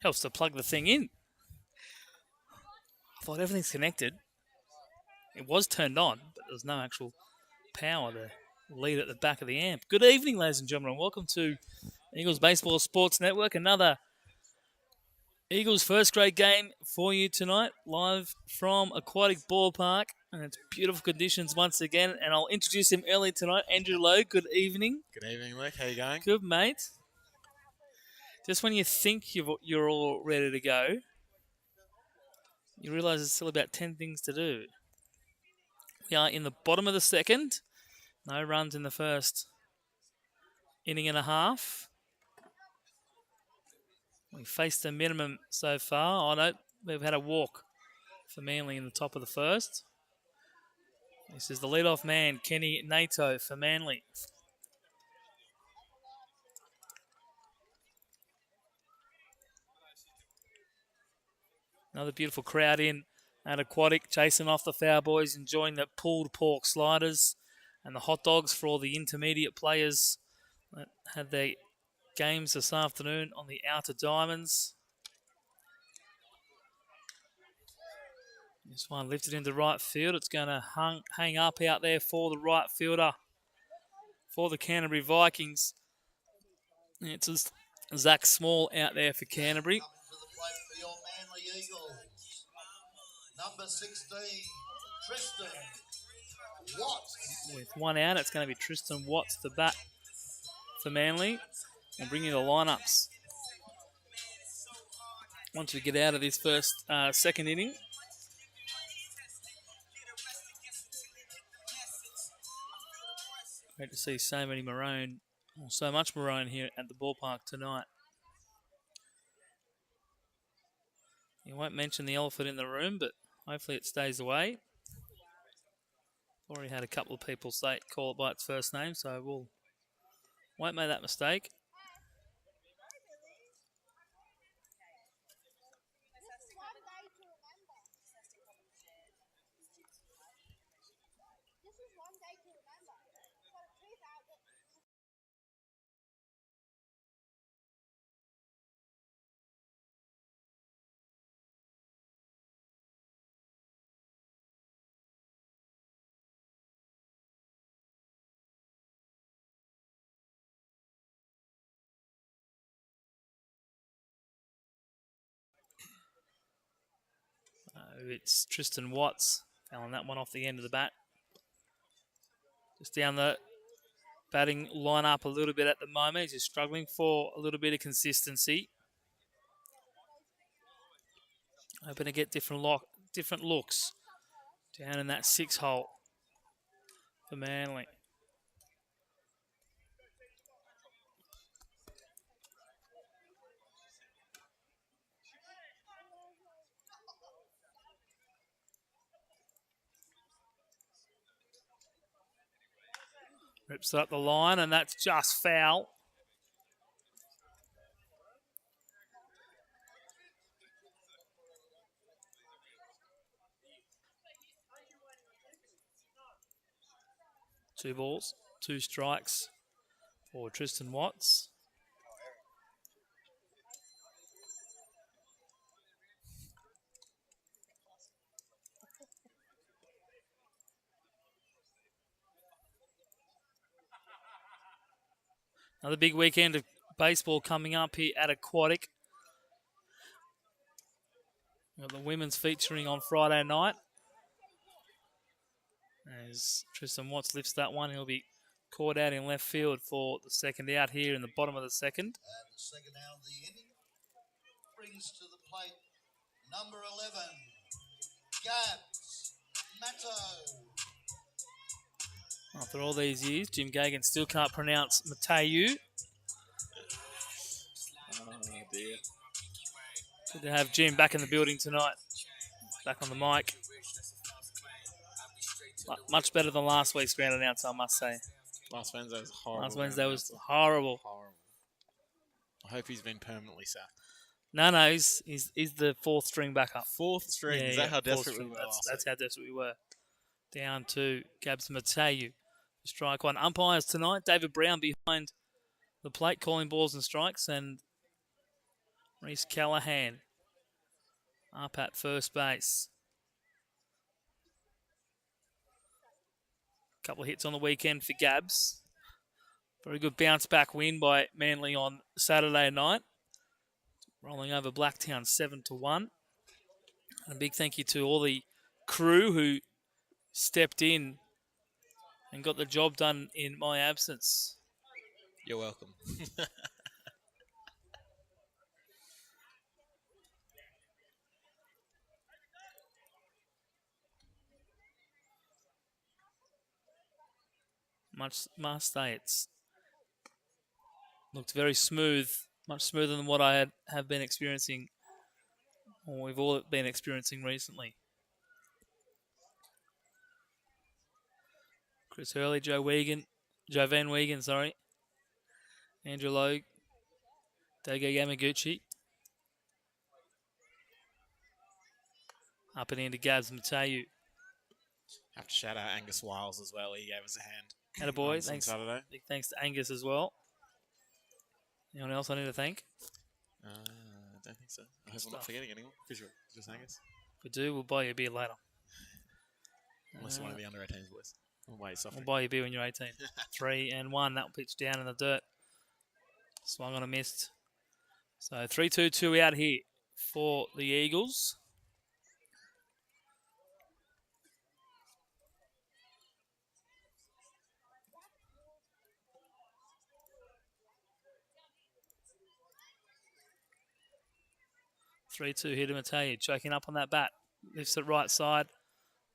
Helps to plug the thing in. I thought everything's connected. It was turned on, but there's no actual power to lead at the back of the amp. Good evening, ladies and gentlemen. Welcome to Eagles Baseball Sports Network. Another Eagles first grade game for you tonight, live from Aquatic Ballpark. And it's beautiful conditions once again. And I'll introduce him early tonight. Andrew Lowe, good evening. Good evening, Luke. How you going? Good, mate. Just when you think you're all ready to go, you realise there's still about 10 things to do. We are in the bottom of the second. No runs in the first inning and a half. We faced a minimum so far. Oh, no, we've had a walk for Manly in the top of the first. This is the leadoff man, Kenny Nato for Manly. Another beautiful crowd in at Aquatic, chasing off the foul boys, enjoying the pulled pork sliders and the hot dogs for all the intermediate players that had their games this afternoon on the outer diamonds. This one lifted into right field. It's going to hang up out there for the right fielder for the Canterbury Vikings. It's Zach Small out there for Canterbury. Number 16, Tristan Watts. With one out, it's going to be Tristan Watts to bat for Manly. We'll bring you the lineups once we get out of this second inning. Great to see so much maroon here at the ballpark tonight. You won't mention the elephant in the room, but hopefully it stays away. Already had a couple of people call it by its first name, so won't make that mistake. It's Tristan Watts fouling that one off the end of the bat. Just down the batting lineup a little bit at the moment. He's just struggling for a little bit of consistency. Hoping to get different looks down in that 6 hole for Manly. Rips up the line, and that's just foul. Two balls, 2 strikes for Tristan Watts. Another big weekend of baseball coming up here at Aquatic. We've got the women's featuring on Friday night. As Tristan Watts lifts that one, he'll be caught out in left field for the second out here in the bottom of the second. And the second out of the inning brings to the plate number 11, Gabs Matto. After all these years, Jim Gagan still can't pronounce Mateu. Oh, dear. Good to have Jim back in the building tonight. Back on the mic. Much better than last week's ground announcer, I must say. Last Wednesday was horrible. Last Wednesday was horrible. I hope he's been permanently sacked. No, he's the 4th string backup. 4th string? Is that how desperate we were? That's how desperate we were. Down to Gabs Mateu. Strike one. Umpires tonight, David Brown behind the plate calling balls and strikes, and Reese Callahan up at first base. Couple of hits on the weekend for Gabs. Very good bounce back win by Manly on Saturday night. Rolling over Blacktown 7-1. And a big thank you to all the crew who stepped in and got the job done in my absence. You're welcome. Must say it's looked very smooth, much smoother than what I have been experiencing, or we've all been experiencing recently. Chris Hurley, Joe Van Wiegen, Andrew Logue, Dago Yamaguchi. Up and into Gabs Mateu. Have to shout out Angus Wiles as well. He gave us a hand. Attaboy. Thanks. On Saturday. Big thanks to Angus as well. Anyone else I need to thank? I don't think so. I hope I'm not forgetting anyone. Just Angus. If we do, we'll buy you a beer later. Unless you want to be under 18s, boys. We'll buy you a beer when you're 18. 3-1. That will pitch down in the dirt. Swung on a missed. So 3-2 out here for the Eagles. Three-two here to Mateu, choking up on that bat. Lifts it right side.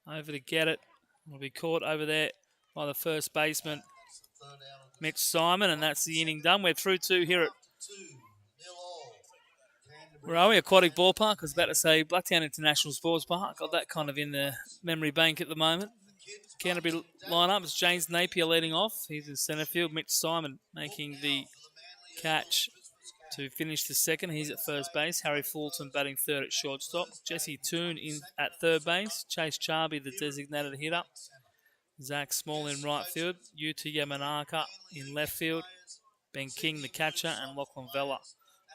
Over to get it. Will be caught over there by the first baseman, Mitch Simon, and that's the inning done. We're through two here at where are we? Aquatic Ballpark. I was about to say Blacktown International Sports Park. Got that kind of in the memory bank at the moment. Canterbury lineup is James Napier leading off. He's in centre field. Mitch Simon making the catch to finish the second. He's at first base. Harry Fulton batting third at shortstop. Jesse Toon in at third base. Chase Charby, the designated hitter. Zach Small in right field. Yuta Yamanaka in left field. Ben King, the catcher, and Lachlan Vella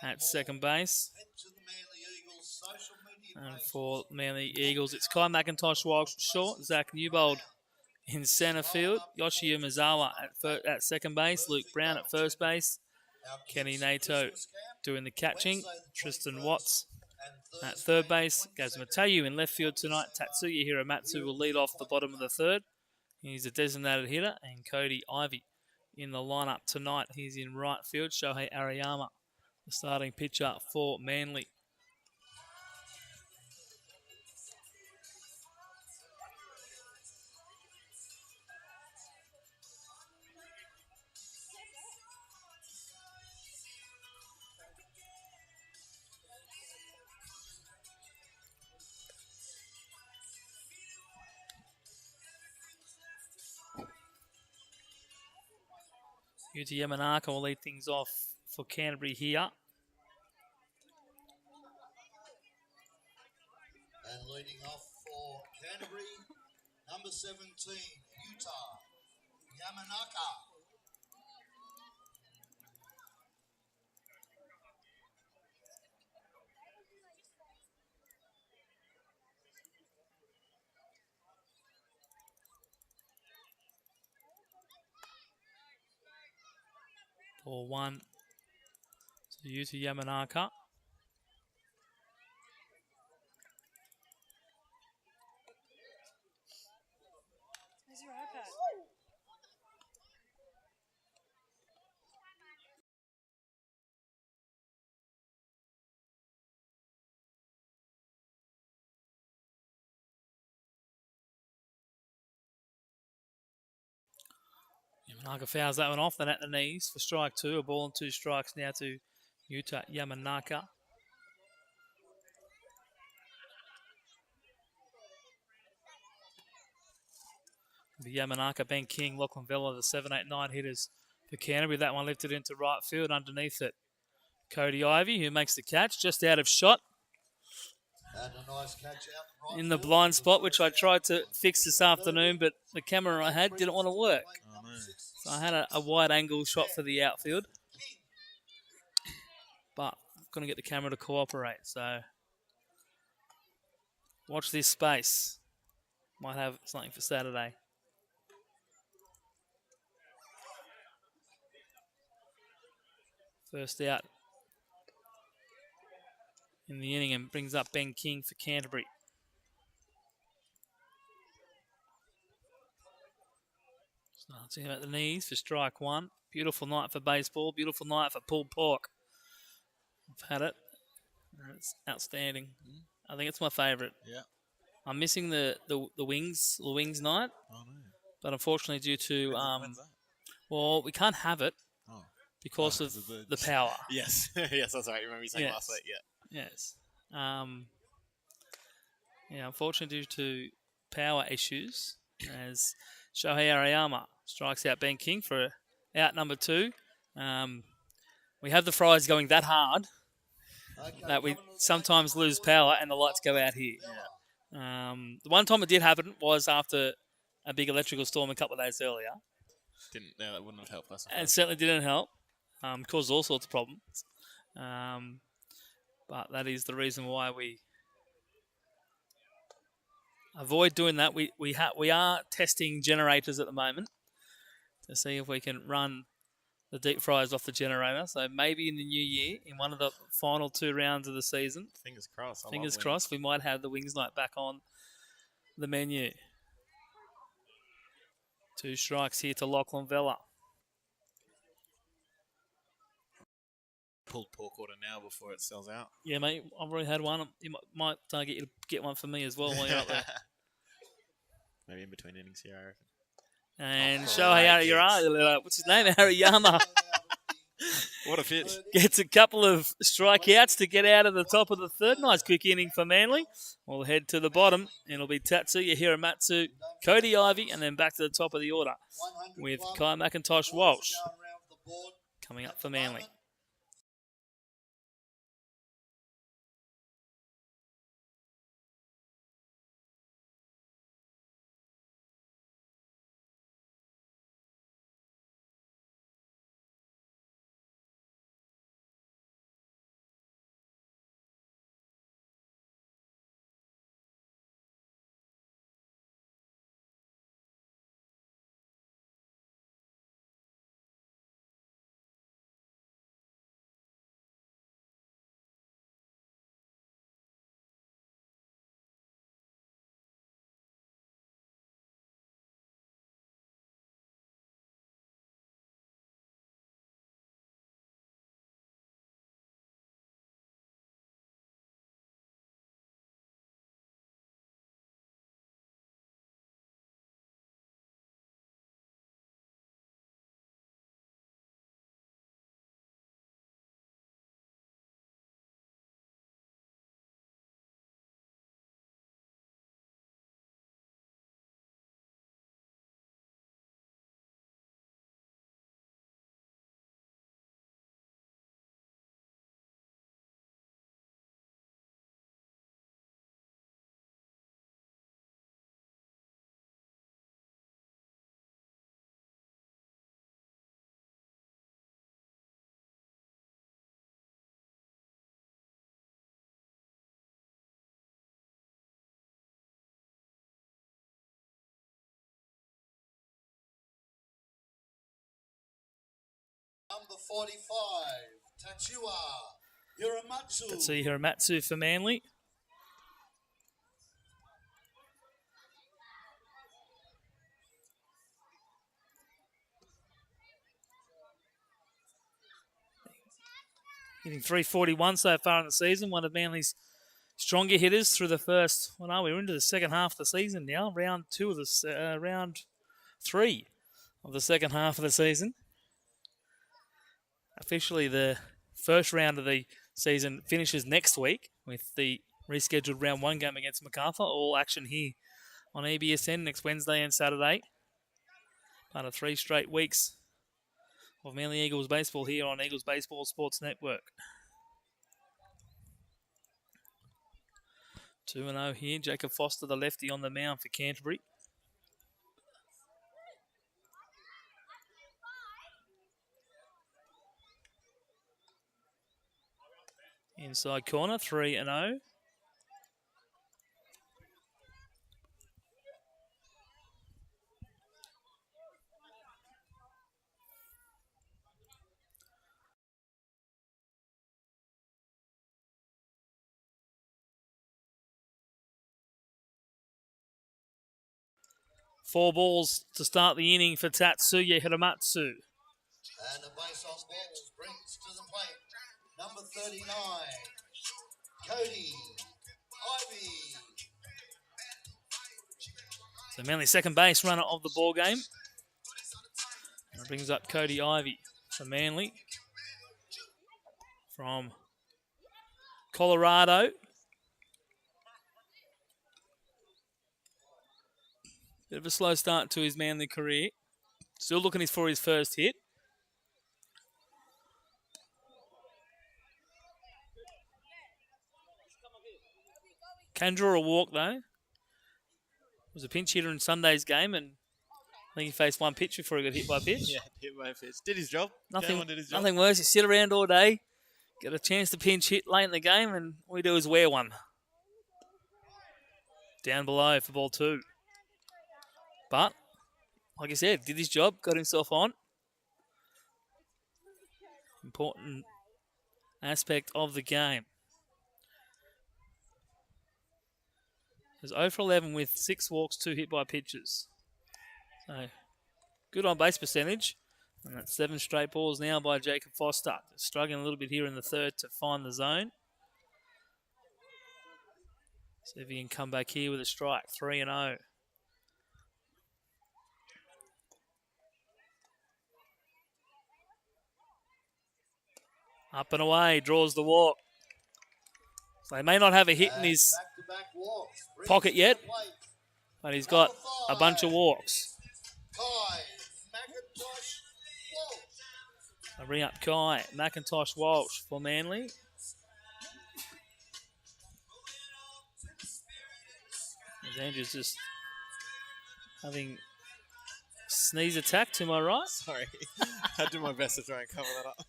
at second base. And for Manly Eagles, it's Kai McIntosh wide short. Zach Newbold in centre field. Yoshi Umezawa at second base. Luke Brown at first base. Kenny Nato doing the catching. Tristan Watts at third base. Gabs Mateu in left field tonight. Tatsuya Hiramatsu will lead off the bottom of the third. He's a designated hitter. And Cody Ivey in the lineup tonight. He's in right field. Shohei Ariyama, the starting pitcher for Manly. Yuta Yamanaka will lead things off for Canterbury here. And leading off for Canterbury, number 17, Yuta Yamanaka. Ball one to Yuta Yamanaka. Where's your iPad? Yamanaka fouls that one off, then at the knees for strike two. A ball and two strikes now to Yuta Yamanaka. The Yamanaka, Ben King, Lachlan Vella, the 7, 8, 9 hitters for Canterbury. That one lifted into right field. Underneath it, Cody Ivey, who makes the catch, just out of shot. And a nice catch out In the blind spot, which I tried to fix this afternoon, but the camera I had didn't want to work. Oh, no. So I had a wide angle shot for the outfield. But going to get the camera to cooperate. So watch this space. Might have something for Saturday. First out in the inning and brings up Ben King for Canterbury. Starting at the knees for strike one. Beautiful night for baseball. Beautiful night for pulled pork. I've had it. It's outstanding. I think it's my favourite. Yeah. I'm missing the wings night, Oh no. but unfortunately due to When's that? well, we can't have it Oh. because of the power. Yes. Yes, that's right. You remember you saying Yes. last week? Yeah. Yes. Unfortunately due to power issues, as Shohei Ariyama strikes out Ben King for out number 2. We have the Friars going that hard that we sometimes lose power and the lights go out here. Yeah. The one time it did happen was after a big electrical storm a couple of days earlier. That wouldn't have helped us. And certainly didn't help. Caused all sorts of problems. But that is the reason why we avoid doing that. We are testing generators at the moment to see if we can run the deep fryers off the generator. So maybe in the new year, in one of the final 2 rounds of the season, Fingers crossed. fingers crossed, we might have the Wings night back on the menu. 2 strikes here to Lachlan Vella. Pulled pork order now before it sells out. Yeah, mate, I've already had one. You might get you to get one for me as well while you're up there. Maybe in between innings here, I reckon. And Shohei Ariyama, what's his name? Ariyama What a pitch. gets a couple of strikeouts to get out of the top of the third. Nice quick inning for Manly. We'll head to the bottom, and it'll be Tatsuya Hiramatsu, Cody Ivey, and then back to the top of the order with Kai McIntosh Walsh coming up for Manly. Number 45, Tatsuya Hiramatsu. Tatsuya Hiramatsu for Manly. Hitting .341 so far in the season. One of Manly's stronger hitters through the first. Well, no, we're into the second half of the season now. Round 3 of the second half of the season. Officially, the first round of the season finishes next week with the rescheduled round 1 game against Macarthur. All action here on EBSN next Wednesday and Saturday. Part of 3 straight weeks of Manly Eagles baseball here on Eagles Baseball Sports Network. 2-0 here. Jacob Foster, the lefty, on the mound for Canterbury. Inside corner, 3-0. Four balls to start the inning for Tatsuya Hiramatsu. And the base on balls brings to the plate number 39, Cody Ivy. So Manly second base runner of the ball game. That brings up Cody Ivy for Manly from Colorado. Bit of a slow start to his Manly career. Still looking for his first hit. Can draw a walk though. Was a pinch hitter in Sunday's game, and I think he faced one pitch before he got hit by a pitch. Yeah, hit by a pitch. Did his job. Nothing, Did his job. nothing worse. You sit around all day, get a chance to pinch hit late in the game, and all we do is wear one. Down below for ball 2. But, like I said, did his job, got himself on. Important aspect of the game. He's 0 for 11 with 6 walks, 2 hit by pitches. So, good on base percentage. And that's 7 straight balls now by Jacob Foster. Struggling a little bit here in the third to find the zone. See if he can come back here with a strike. 3-0. Up and away, draws the walk. So he may not have a hit in his pocket yet, but he's got a bunch of walks. I bring up Kai McIntosh Walsh for Manly. As Andrew's just having sneeze attack to my right. Sorry. I do my best to try and cover that up.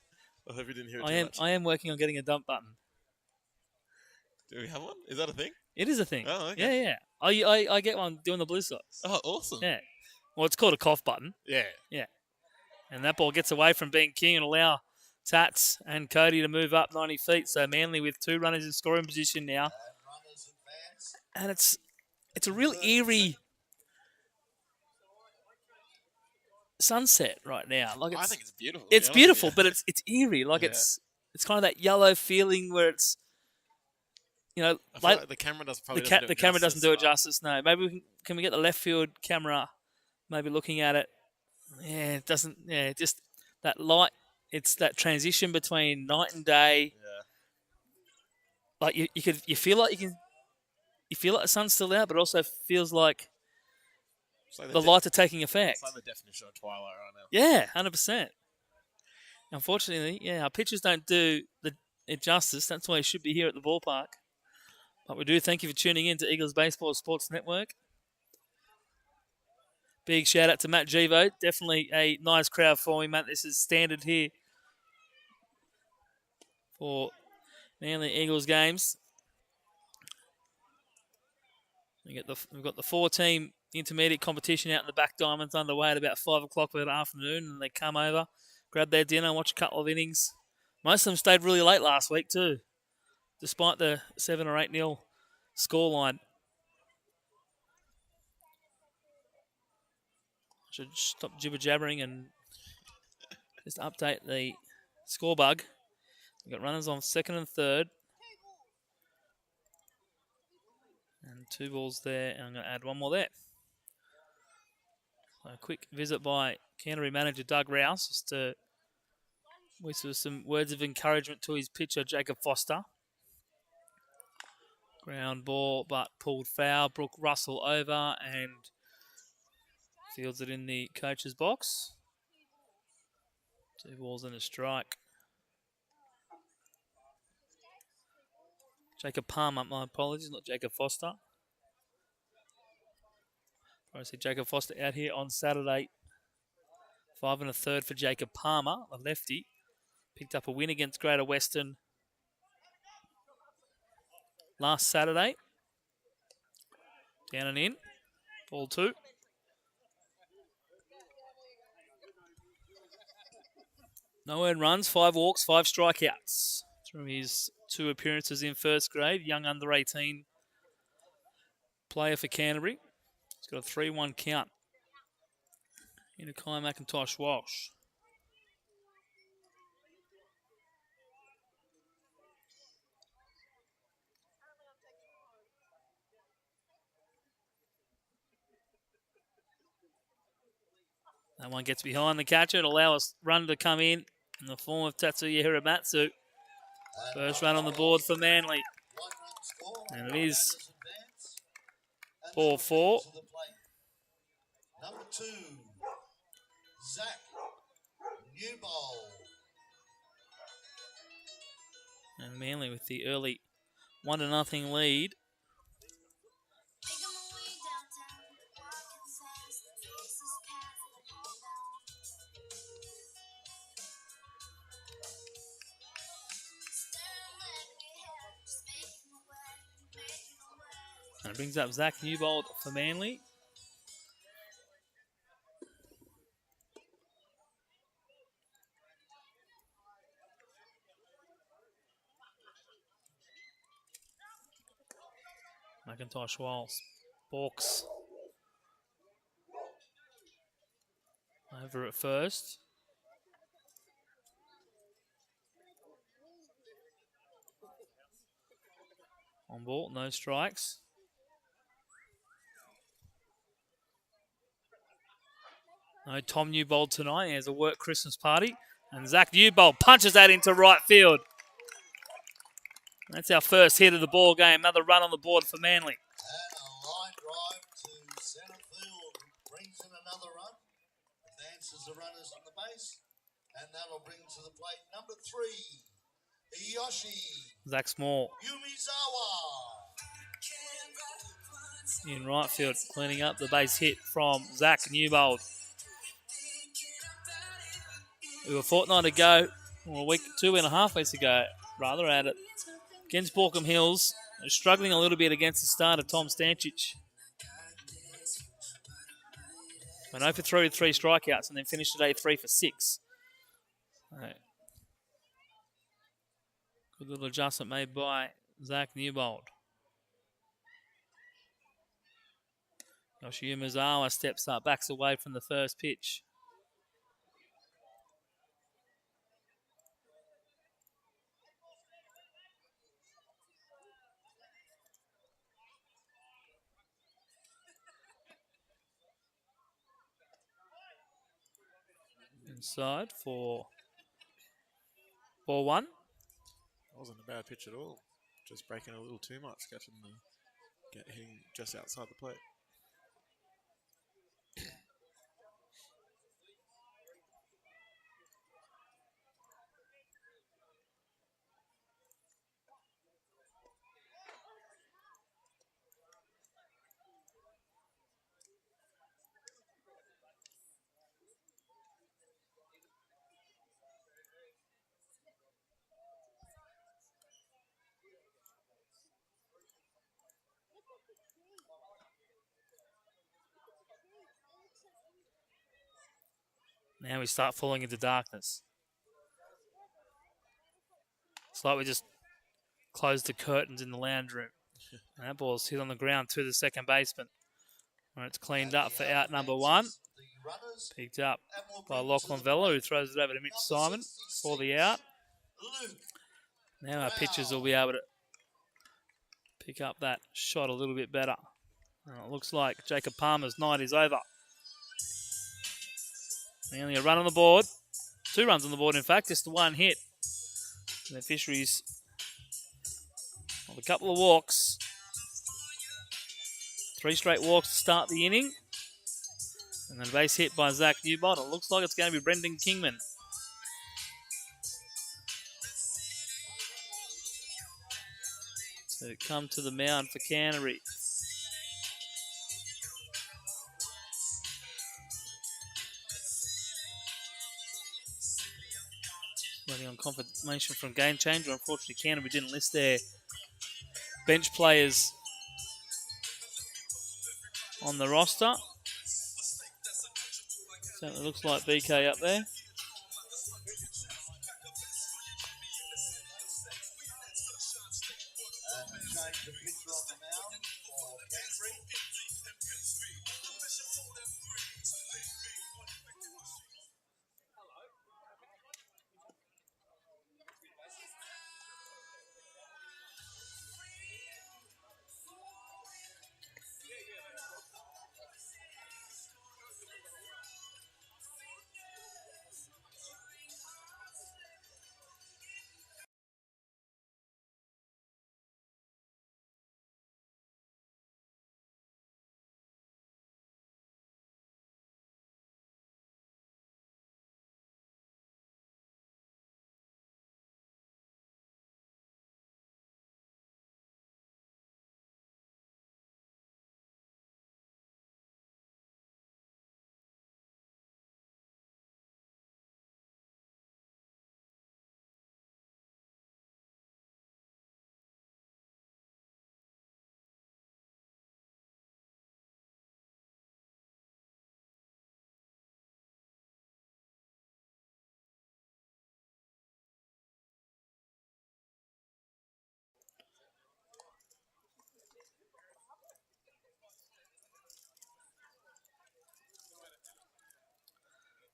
I hope you didn't hear it too much. I am working on getting a dump button. Do we have one? Is that a thing? It is a thing. Oh, okay. Yeah. I get one doing the Blue Sox. Oh, awesome. Yeah. Well, it's called a cough button. Yeah. Yeah. And that ball gets away from being king and allow Tats and Cody to move up 90 feet. So Manly with 2 runners in scoring position now. And it's a real eerie sunset right now. Like I think it's beautiful. It's beautiful, but it's eerie. Like it's kind of that yellow feeling where it's, you know, I feel like the camera the camera doesn't do it justice. No, maybe can we get the left field camera, maybe looking at it? Yeah, it doesn't. Yeah, just that light. It's that transition between night and day. Yeah. Like you feel like the sun's still out, but it also feels like the lights are taking effect. It's like the definition of twilight right now. Yeah, 100%. Unfortunately, our pitchers don't do it justice. That's why you should be here at the ballpark. But we do thank you for tuning in to Eagles Baseball Sports Network. Big shout out to Matt Givo. Definitely a nice crowd for me, Matt. This is standard here for Manly Eagles games. We've got the 4-team intermediate competition out in the back diamonds underway at about 5 o'clock that afternoon, and they come over, grab their dinner, and watch a couple of innings. Most of them stayed really late last week too, despite the 7 or 8-0 scoreline. Should stop jibber-jabbering and just update the score bug. We've got runners on second and third. And 2 balls there, and I'm going to add 1 more there. So a quick visit by Canterbury manager Doug Rouse, just to whisper some words of encouragement to his pitcher, Jacob Foster. Ground ball, but pulled foul. Brooke Russell over and fields it in the coach's box. 2 balls and a strike. Jacob Palmer, my apologies, not Jacob Foster. I see Jacob Foster out here on Saturday. 5 1/3 for Jacob Palmer, a lefty. Picked up a win against Greater Western last Saturday. Down and in. Ball 2. No earned runs, 5 walks, 5 strikeouts through his 2 appearances in first grade. Young under 18 player for Canterbury. He's got a 3-1 count into Kai McIntosh Walsh. That one gets behind the catcher. It'll allow us run to come in the form of Tatsuya Hiramatsu. First run on the board for Manly. And it is 4-4. Number 2, Zach Newbold. And Manly with the early 1-0 lead. And it brings up Zach Newbold for Manly. McIntosh Walsh. Borks. Over at first. On ball, no strikes. No Tom Newbold tonight. He has a work Christmas party. And Zach Newbold punches that into right field. That's our first hit of the ball game. Another run on the board for Manly. And a line drive to centre field brings in another run. Advances the runners on the base. And that'll bring to the plate number 3, Yoshi Zach Small Yumizawa. in right field, cleaning up the base hit from Zach Newbold. We were a fortnight ago, or a week, 2.5 weeks ago, rather, at it against Borkham Hills. They're struggling a little bit against the start of Tom Stancic. Went 0 for 3 with 3 strikeouts and then finished today 3 for 6. Right. Good little adjustment made by Zach Newbold. Yoshi Umezawa steps up, backs away from the first pitch. Inside for ball 1. That wasn't a bad pitch at all. Just breaking a little too much, hitting just outside the plate. Now we start falling into darkness. It's like we just closed the curtains in the lounge room. And that ball's hit on the ground to the second baseman. Where it's cleaned up for out number 1. Picked up by Lachlan Vella, who throws it over to Mitch Simon for the out. Now our pitchers will be able to pick up that shot a little bit better. And it looks like Jacob Palmer's night is over. Only a run on the board. 2 runs on the board, in fact, just the 1 hit. And the Fisheries with a couple of walks. 3 straight walks to start the inning. And then a base hit by Zach Newbold. It looks like it's going to be Brendan Kingman. To come to the mound for Canterbury. Waiting on confirmation from Game Changer. Unfortunately, Canterbury didn't list their bench players on the roster. Certainly looks like BK up there. And a change of pitcher on the mound for Canterbury.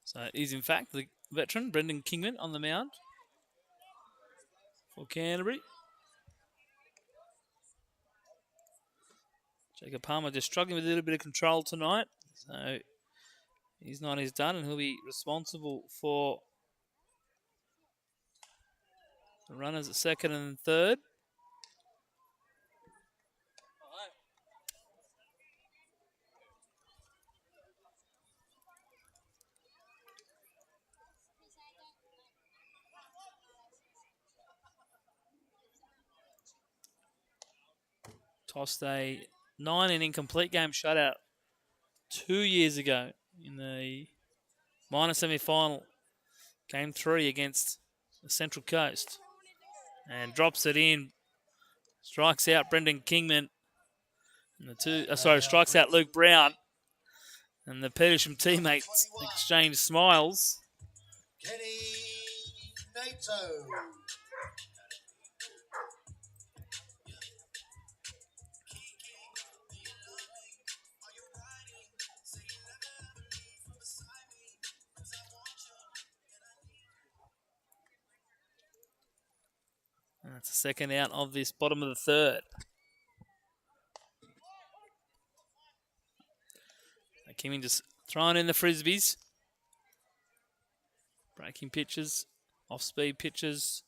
So it is, in fact, the veteran, Brendan Kingman, on the mound for Canterbury. Jacob Palmer just struggling with a little bit of control tonight. So he's not his done, and he'll be responsible for the runners at second and third. Tossed a 9-inning complete game shutout 2 years ago in the minor semi-final, game 3 against the Central Coast, and drops it in. Strikes out Brendan Kingman, and strikes out Luke Brown, and the Petersham teammates exchange smiles. Kenny Nato. And that's the second out of this bottom of the third. Kingman just throwing in the frisbees. Breaking pitches, off-speed pitches.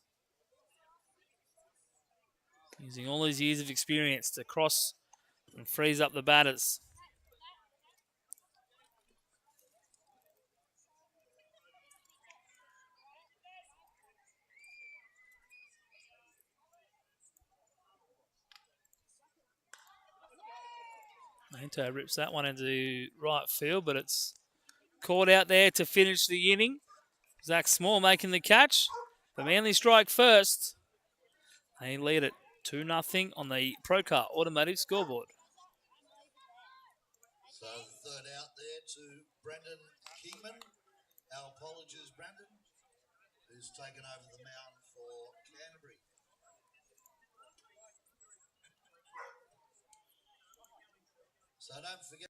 Using all his years of experience to cross and freeze up the batters. Nato rips that one into right field, but it's caught out there to finish the inning. Zach Small making the catch. The Manly strike first. They lead it 2-0 on the Procar Automotive scoreboard. So third out there to Brendan Kingman. Our apologies, Brendan, who's taken over the mound for Canterbury. So don't forget.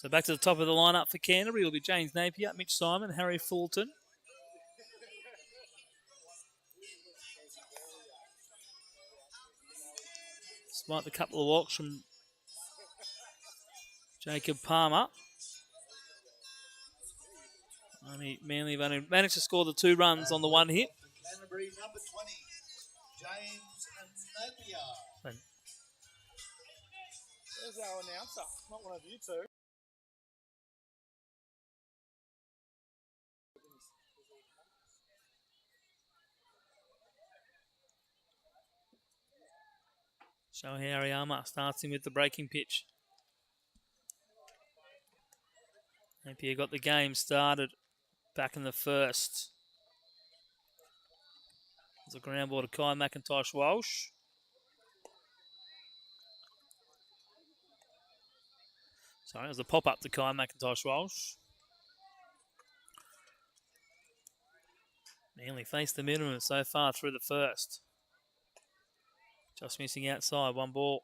So back to the top of the lineup for Canterbury will be James Napier, Mitch Simon, Harry Fulton. Despite the couple of walks from Jacob Palmer. Manly have only managed to score the 2 runs on the 1 hit. Canterbury number 20, James Napier. There's our announcer, not one of you two. Shohei Ariyama starts him with the breaking pitch. Napier got the game started back in the first. There's a ground ball to Kai McIntosh Walsh. Sorry, it was a pop-up to Kai McIntosh Walsh. Manly faced the minimum so far through the first. Just missing outside, 1 ball,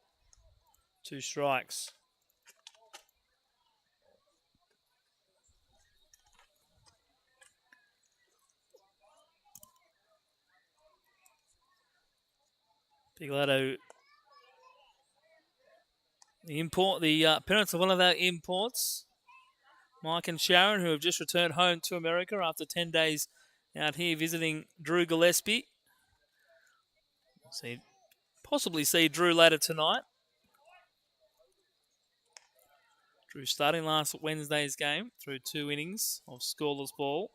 2 strikes. Bigeletto, the parents of one of our imports, Mike and Sharon, who have just returned home to America after 10 days out here visiting Drew Gillespie. Possibly see Drew later tonight. Drew starting last Wednesday's game through 2 innings of scoreless ball.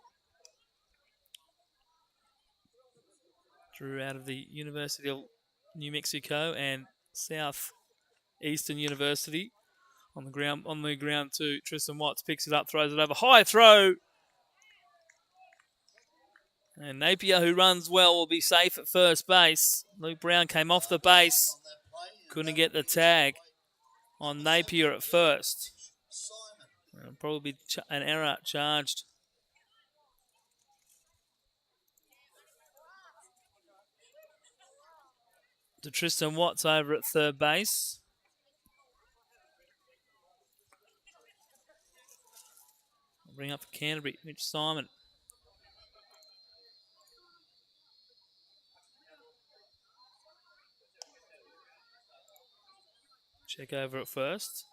Drew out of the University of New Mexico and Southeastern University. On the ground too. Tristan Watts picks it up, throws it over. High throw. And Napier, who runs well, will be safe at first base. Luke Brown came off the base. Couldn't get the tag on Napier at first. Probably an error charged. To Tristan Watts over at third base. Bring up for Canterbury, Mitch Simon. Check over at first.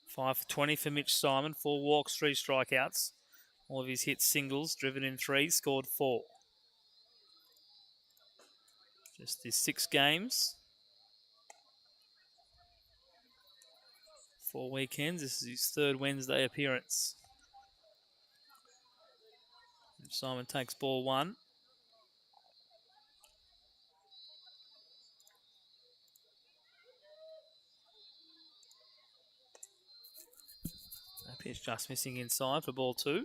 5 for 20 for Mitch Simon. 4 walks, 3 strikeouts. All of his hits singles, driven in 3, scored 4. Just his 6 games. 4 weekends. This is his 3rd Wednesday appearance. Simon takes ball 1. That pitch just missing inside for ball 2.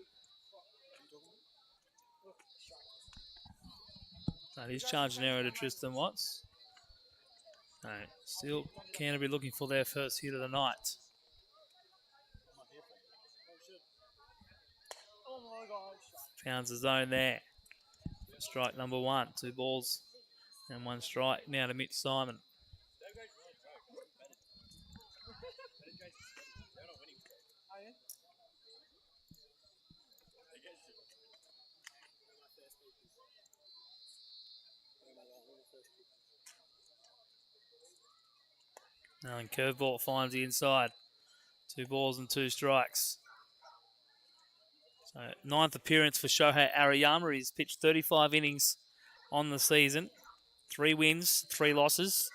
That is charged an error to Tristan Watts. No, still Canterbury looking for their first hit of the night. Founds the zone there. Strike number 1. 2 balls and 1 strike. Now to Mitch Simon. Now and curveball finds the inside. 2 balls and 2 strikes. So 9th appearance for Shohei Ariyama. He's pitched 35 innings on the season. 3 wins, 3 losses.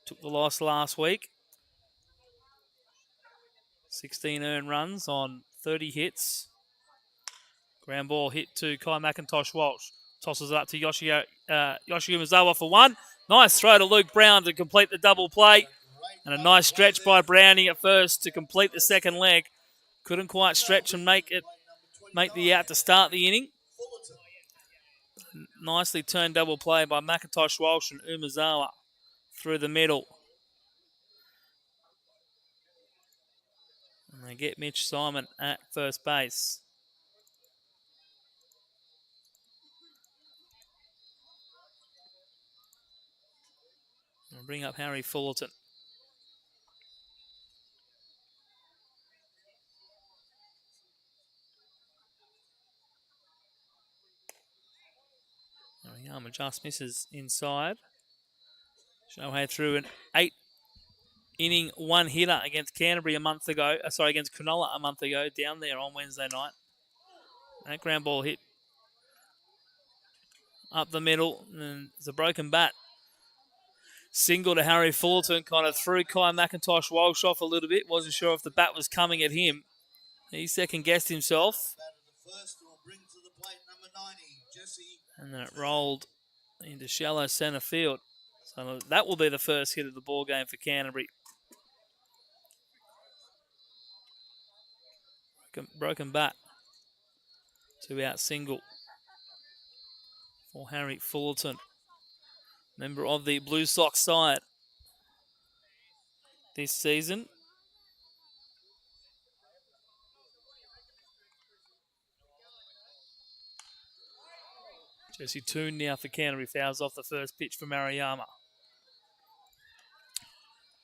Took the loss last week. 16 earned runs on 30 hits. Ground ball hit to Kai McIntosh Walsh. Tosses it up to Yoshi Umezawa for 1. Nice throw to Luke Brown to complete the double play. And a nice stretch by Brownie at first to complete the second leg. Couldn't quite stretch and make the out to start the inning. Nicely turned double play by McIntosh Walsh and Umezawa through the middle. And they get Mitch Simon at first base. And bring up Harry Fullerton. Mariyama just misses inside. Shohei threw an 8-inning one-hitter against Canterbury against Cronulla a month ago, down there on Wednesday night. That ground ball hit up the middle, and it's a broken bat. Single to Harry Fullerton, kind of threw Kai McIntosh Walsh off a little bit. Wasn't sure if the bat was coming at him. He second-guessed himself. And then it rolled into shallow centre field. So that will be the first hit of the ball game for Canterbury. Broken bat. 2-out single for Harry Fullerton, member of the Blue Sox side this season. Jesse Toon now for Canterbury, fouls off the first pitch for Mariyama.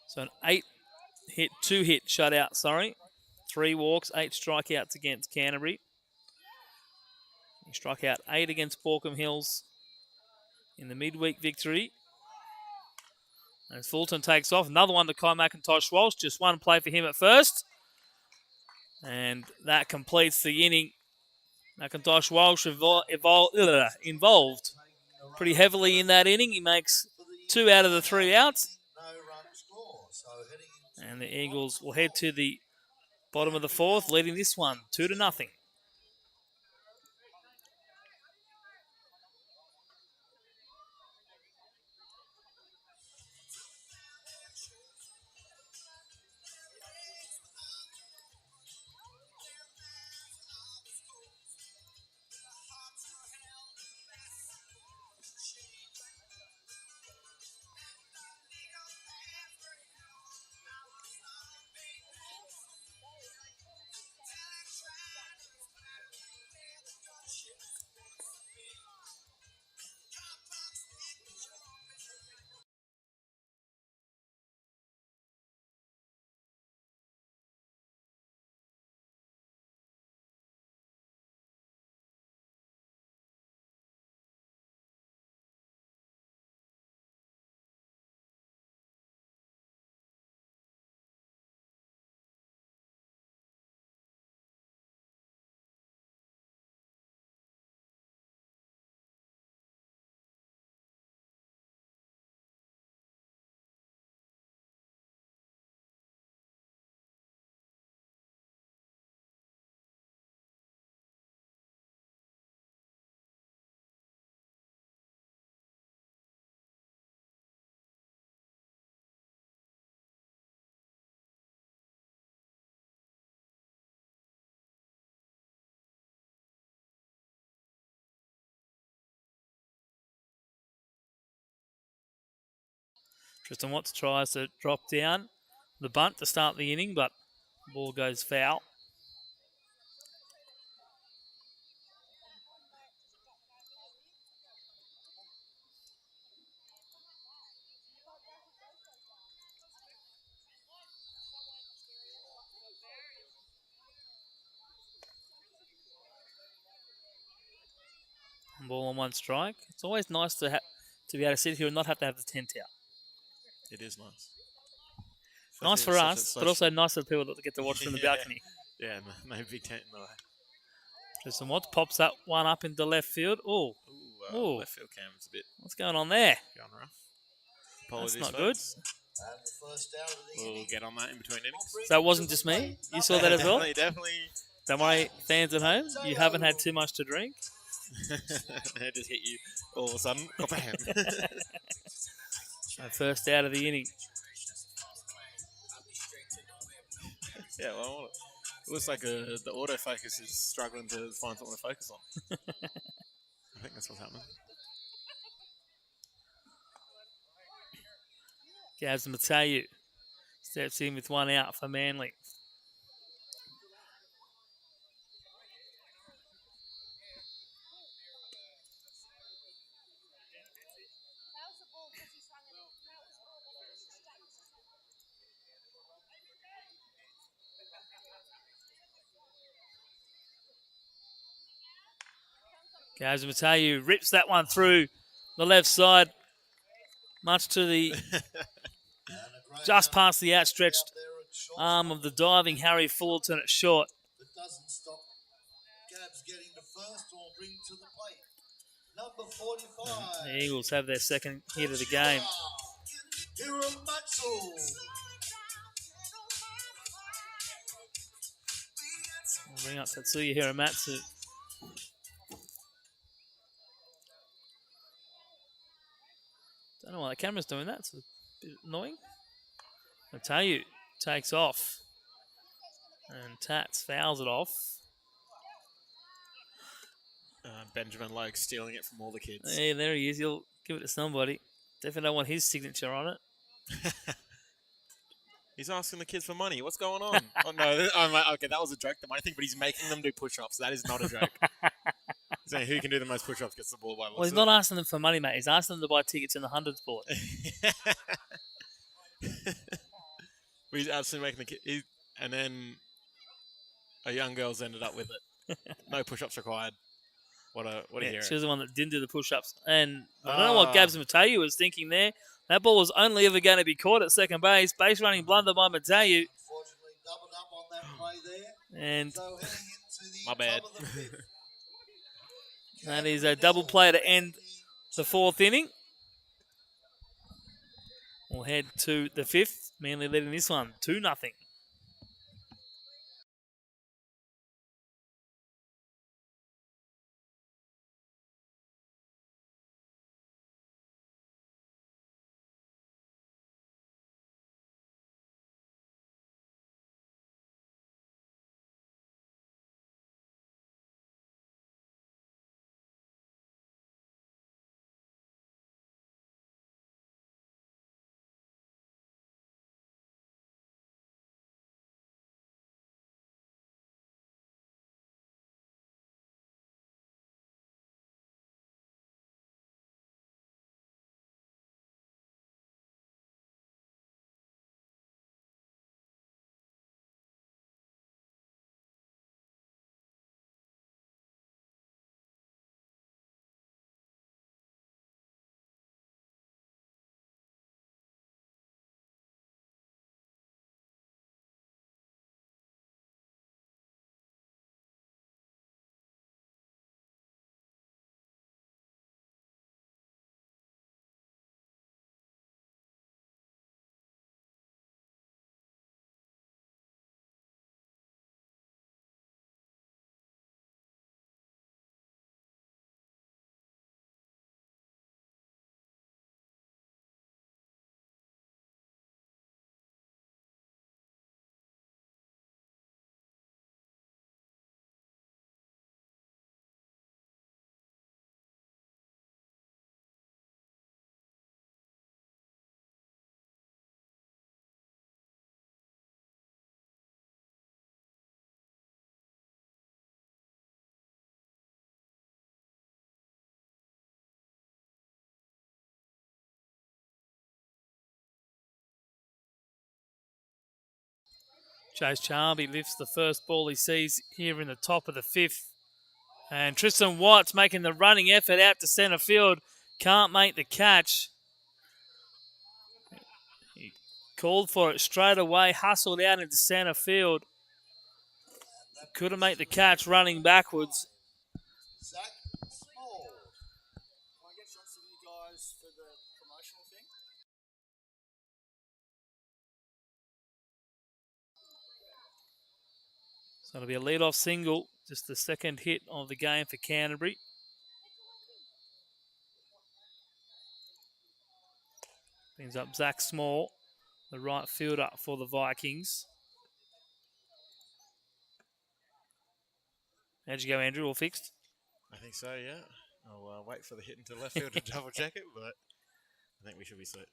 So an 2-hit shutout, 3 walks, 8 strikeouts against Canterbury. He struck out 8 against Borkham Hills in the midweek victory. As Fulton takes off, another one to Kai McIntosh Walsh, just one play for him at first. And that completes the inning. McIntosh Walsh involved pretty heavily in that inning. He makes 2 out of the 3 outs. And the Eagles will head to the bottom of the 4th, leading this one 2-0. Tristan Watts tries to drop down the bunt to start the inning, but the ball goes foul. Ball on 1 strike. It's always nice to be able to sit here and not have to have the tent out. It is nice. Nice for us, but also nice for people that get to watch from the balcony. Yeah, no big tent in the way. Tristan Watts pops that one up into left field. Ooh. Left field cam's a bit. What's going on there? Going rough. Apologies, that's not folks. Good. We'll get on that in between innings. So that wasn't just me. You saw that as well? Definitely. Don't worry, fans at home. You haven't had too much to drink. It just hit you all of a sudden. Oh, bam. First out of the inning. Yeah, well, it looks like the autofocus is struggling to find something to focus on. I think that's what's happening. Gaz Mateu steps in with 1 out for Manly. Gaz Mateu rips that one through the left side, much to the just past the outstretched arm of the diving Harry Fullerton at short. If it doesn't stop Gabs getting to first or bring to the plate. Number 45. The Eagles have their second hit of the game. Hiramatsu. We'll bring up Tatsuya Hiramatsu. Don't know why the camera's doing that. It's a bit annoying. Matayu takes off. And Tats fouls it off. Benjamin Logue stealing it from all the kids. Yeah, there he is. He'll give it to somebody. Definitely don't want his signature on it. He's asking the kids for money. What's going on? Oh, no, I'm like, okay, that was a joke, the money thing, but he's making them do push-ups. That is not a joke. He's saying who can do the most push-ups gets the ball by. Well, he's not asking them for money, mate. He's asking them to buy tickets in the hundreds board. But he's absolutely making the kid. And then a young girl's ended up with it. No push-ups required. What a hero. She was the one that didn't do the push-ups. And I don't know what Gabs Matayu was thinking there. That ball was only ever going to be caught at second base. Base running blunder by Matayu. Unfortunately, doubled up on that play there. And So heading into the My bad. top of the fifth. that is a double play to end the fourth inning. We'll head to the fifth. Manly leading this one 2-0. Chase Charby lifts the first ball he sees here in the top of the fifth. And Tristan Watts making the running effort out to centre field. Can't make the catch. He called for it straight away, hustled out into centre field. Couldn't make the catch running backwards. Zach Small. Can I get shots of you guys for the promotional thing? So it'll be a lead-off single, just the second hit of the game for Canterbury. Brings up Zach Small, the right fielder for the Vikings. How'd you go, Andrew? All fixed? I think so, yeah. I'll wait for the hit into left field to double check it, but I think we should be set.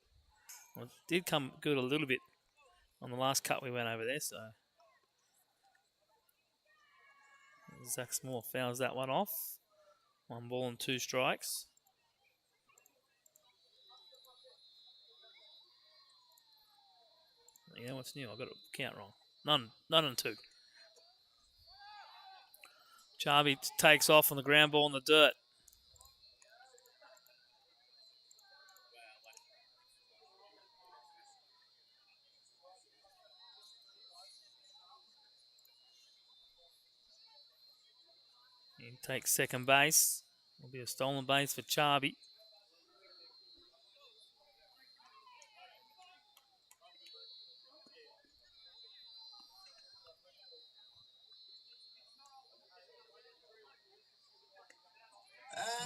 Well, it did come good a little bit on the last cut we went over there, so. Zach Small fouls that one off. 1 ball and 2 strikes. Yeah, what's new? I've got to count wrong. None and 2. Charby takes off on the ground ball in the dirt. He takes second base. Will be a stolen base for Charby.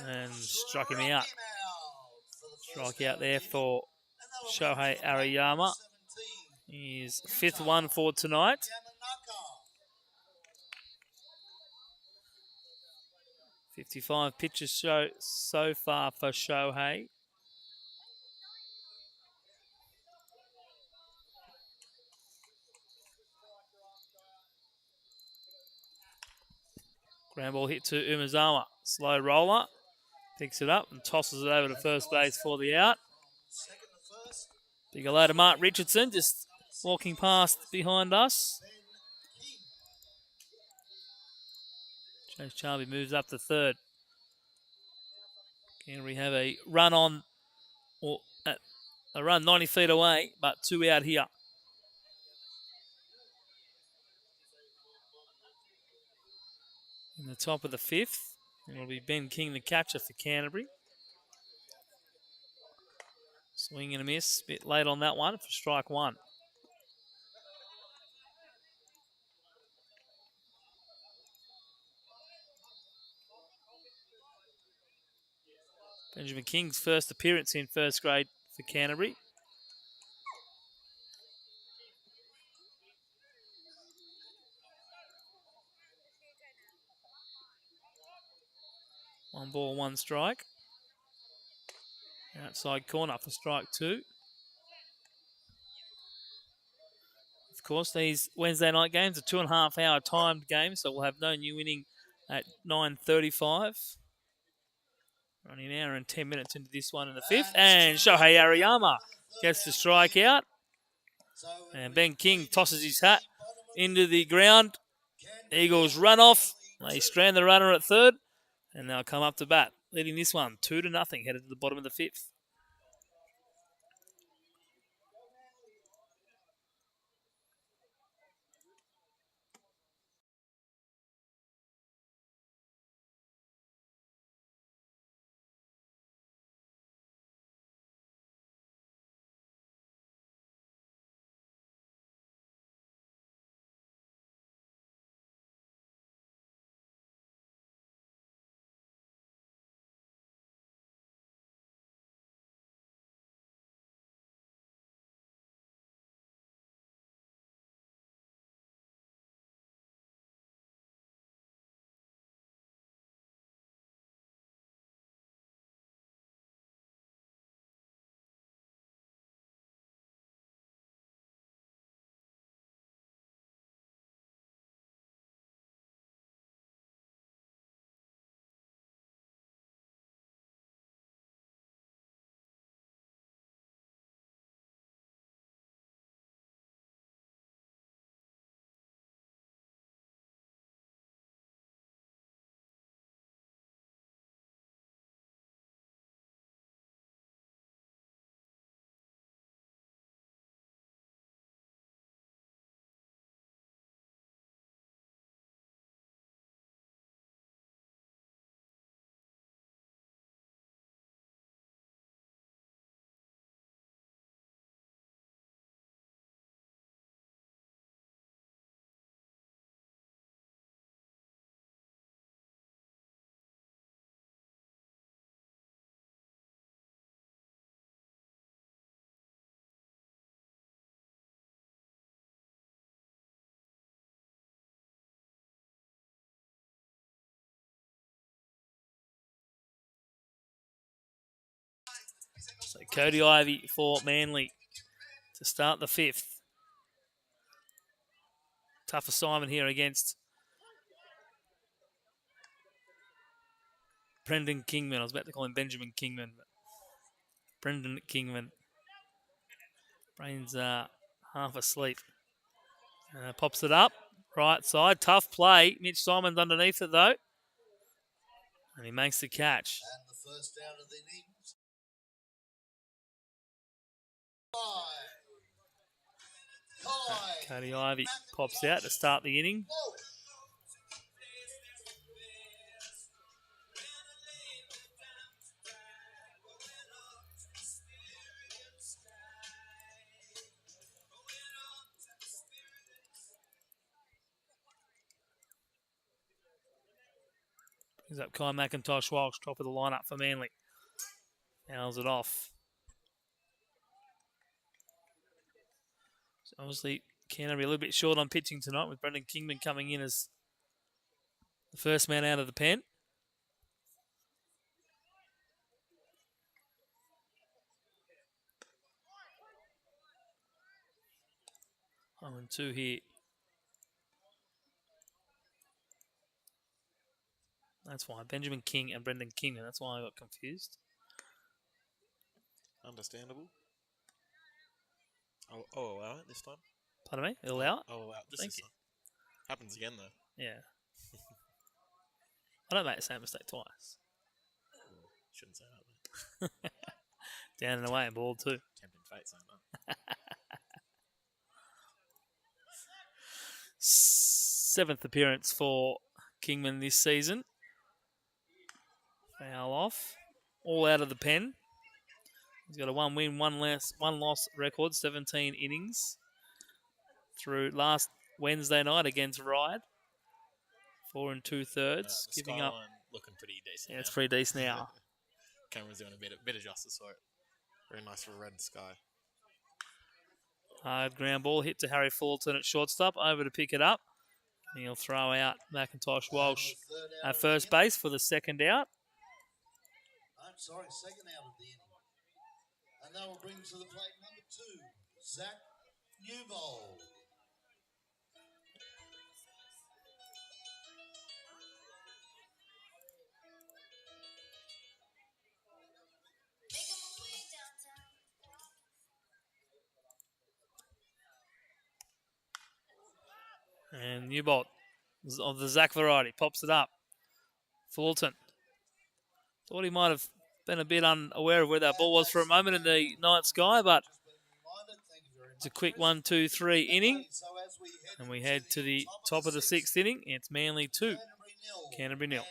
And struck him out. Strike out there for Shohei Ariyama. His 5th one for tonight. 55 pitches so far for Shohei. Ground ball hit to Umezawa. Slow roller. Picks it up and tosses it over to first base for the out. Big hello to Mark Richardson, just walking past behind us. Chase Charby moves up to third. Can we have a run on, or a run 90 feet away, but 2 out here. In the top of the 5th, it'll be Ben King, the catcher for Canterbury. Swing and a miss, bit late on that one for strike 1. Benjamin King's first appearance in first grade for Canterbury. One ball, one strike. Outside corner for strike 2. Of course, these Wednesday night games are 2.5 hour timed games, so we'll have no new inning at 9:35. Running an hour and 10 minutes into this one in the 5th. And Shohei Ariyama gets the strikeout. And Ben King tosses his hat into the ground. Eagles run off. They strand the runner at third. And they'll come up to bat, leading this one 2-0, headed to the bottom of the 5th. So Cody Ivey for Manly to start the 5th. Tough assignment here against Brendan Kingman. I was about to call him Benjamin Kingman, but Brendan Kingman. Brain's half asleep. Pops it up. Right side. Tough play. Mitch Simon's underneath it, though. And he makes the catch. And the first down of the innings. Cody Ivey pops out to start the inning. He's up Kai McIntosh Walsh, top of the lineup for Manly. Fouls it off. So obviously, Canterbury a little bit short on pitching tonight with Brendan Kingman coming in as the first man out of the pen. 0-2 here. That's why. Benjamin King and Brendan Kingman. That's why I got confused. Understandable. I'll allow it this time. Pardon me? Allow it? I'll allow it Thank this you. time. Happens again, though. Yeah. I don't make the same mistake twice. Shouldn't say that, though. Down and away and ball too. Tempting fate saying that. 7th appearance for Kingman this season. Foul off. All out of the pen. He's got a 1 win, 1 loss record, 17 innings through last Wednesday night against Ryde. 4 2/3, The giving up. skyline looking pretty decent. Yeah, it's pretty decent now. Cameron's doing a bit of justice for it. Very nice for red sky. Hard ground ball hit to Harry Fullerton at shortstop. Over to pick it up. And he'll throw out McIntosh Walsh at first base for the second out. I'm sorry, second out of the inning. And that will bring to the plate number 2, Zach Newbold. And Newbold of the Zach variety pops it up. Fullerton thought he might have been a bit unaware of where that ball was for a moment in the night sky, but it's a quick 1, 2, 3 inning. And we head to the top of the 6th inning. It's Manly 2, Canterbury 0.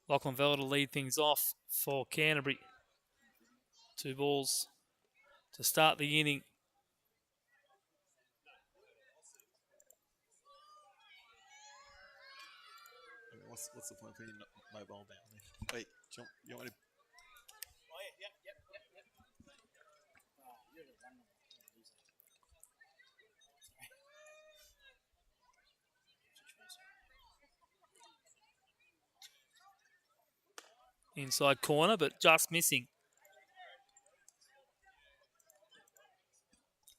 Lachlan Vella to lead things off for Canterbury. 2 balls to start the inning. What's the point of putting my ball down there? Wait, you want to... Oh, yeah, yep. You're the one. Inside corner, but just missing.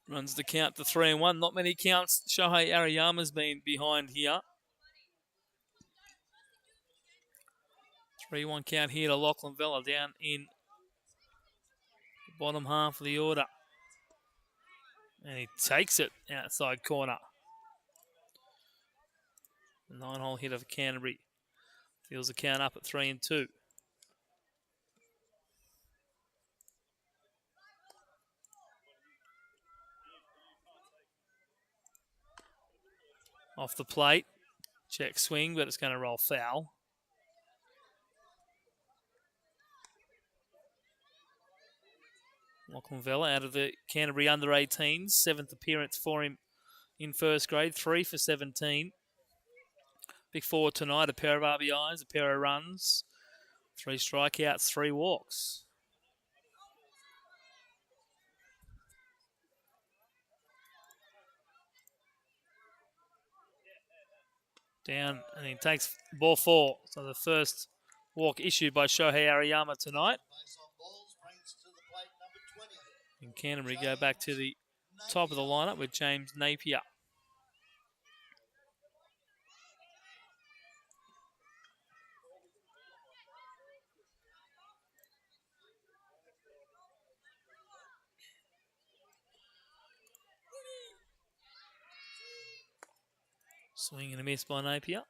Runs the count to 3-1. Not many counts Shohei Ariyama's been behind here. 3-1 count here to Lachlan Vella down in the bottom half of the order. And he takes it outside corner. 9-hole hitter for Canterbury. Feels the count up at 3-2. Off the plate. Check swing, but it's going to roll foul. Lachlan Vella out of the Canterbury under-18s. 7th appearance for him in first grade. 3 for 17. Big forward tonight. A pair of RBIs, a pair of runs. 3 strikeouts, 3 walks. Down, and he takes ball 4. So the first walk issued by Shohei Ariyama tonight. And Canterbury go back to the top of the lineup with James Napier. Swing and a miss by Napier.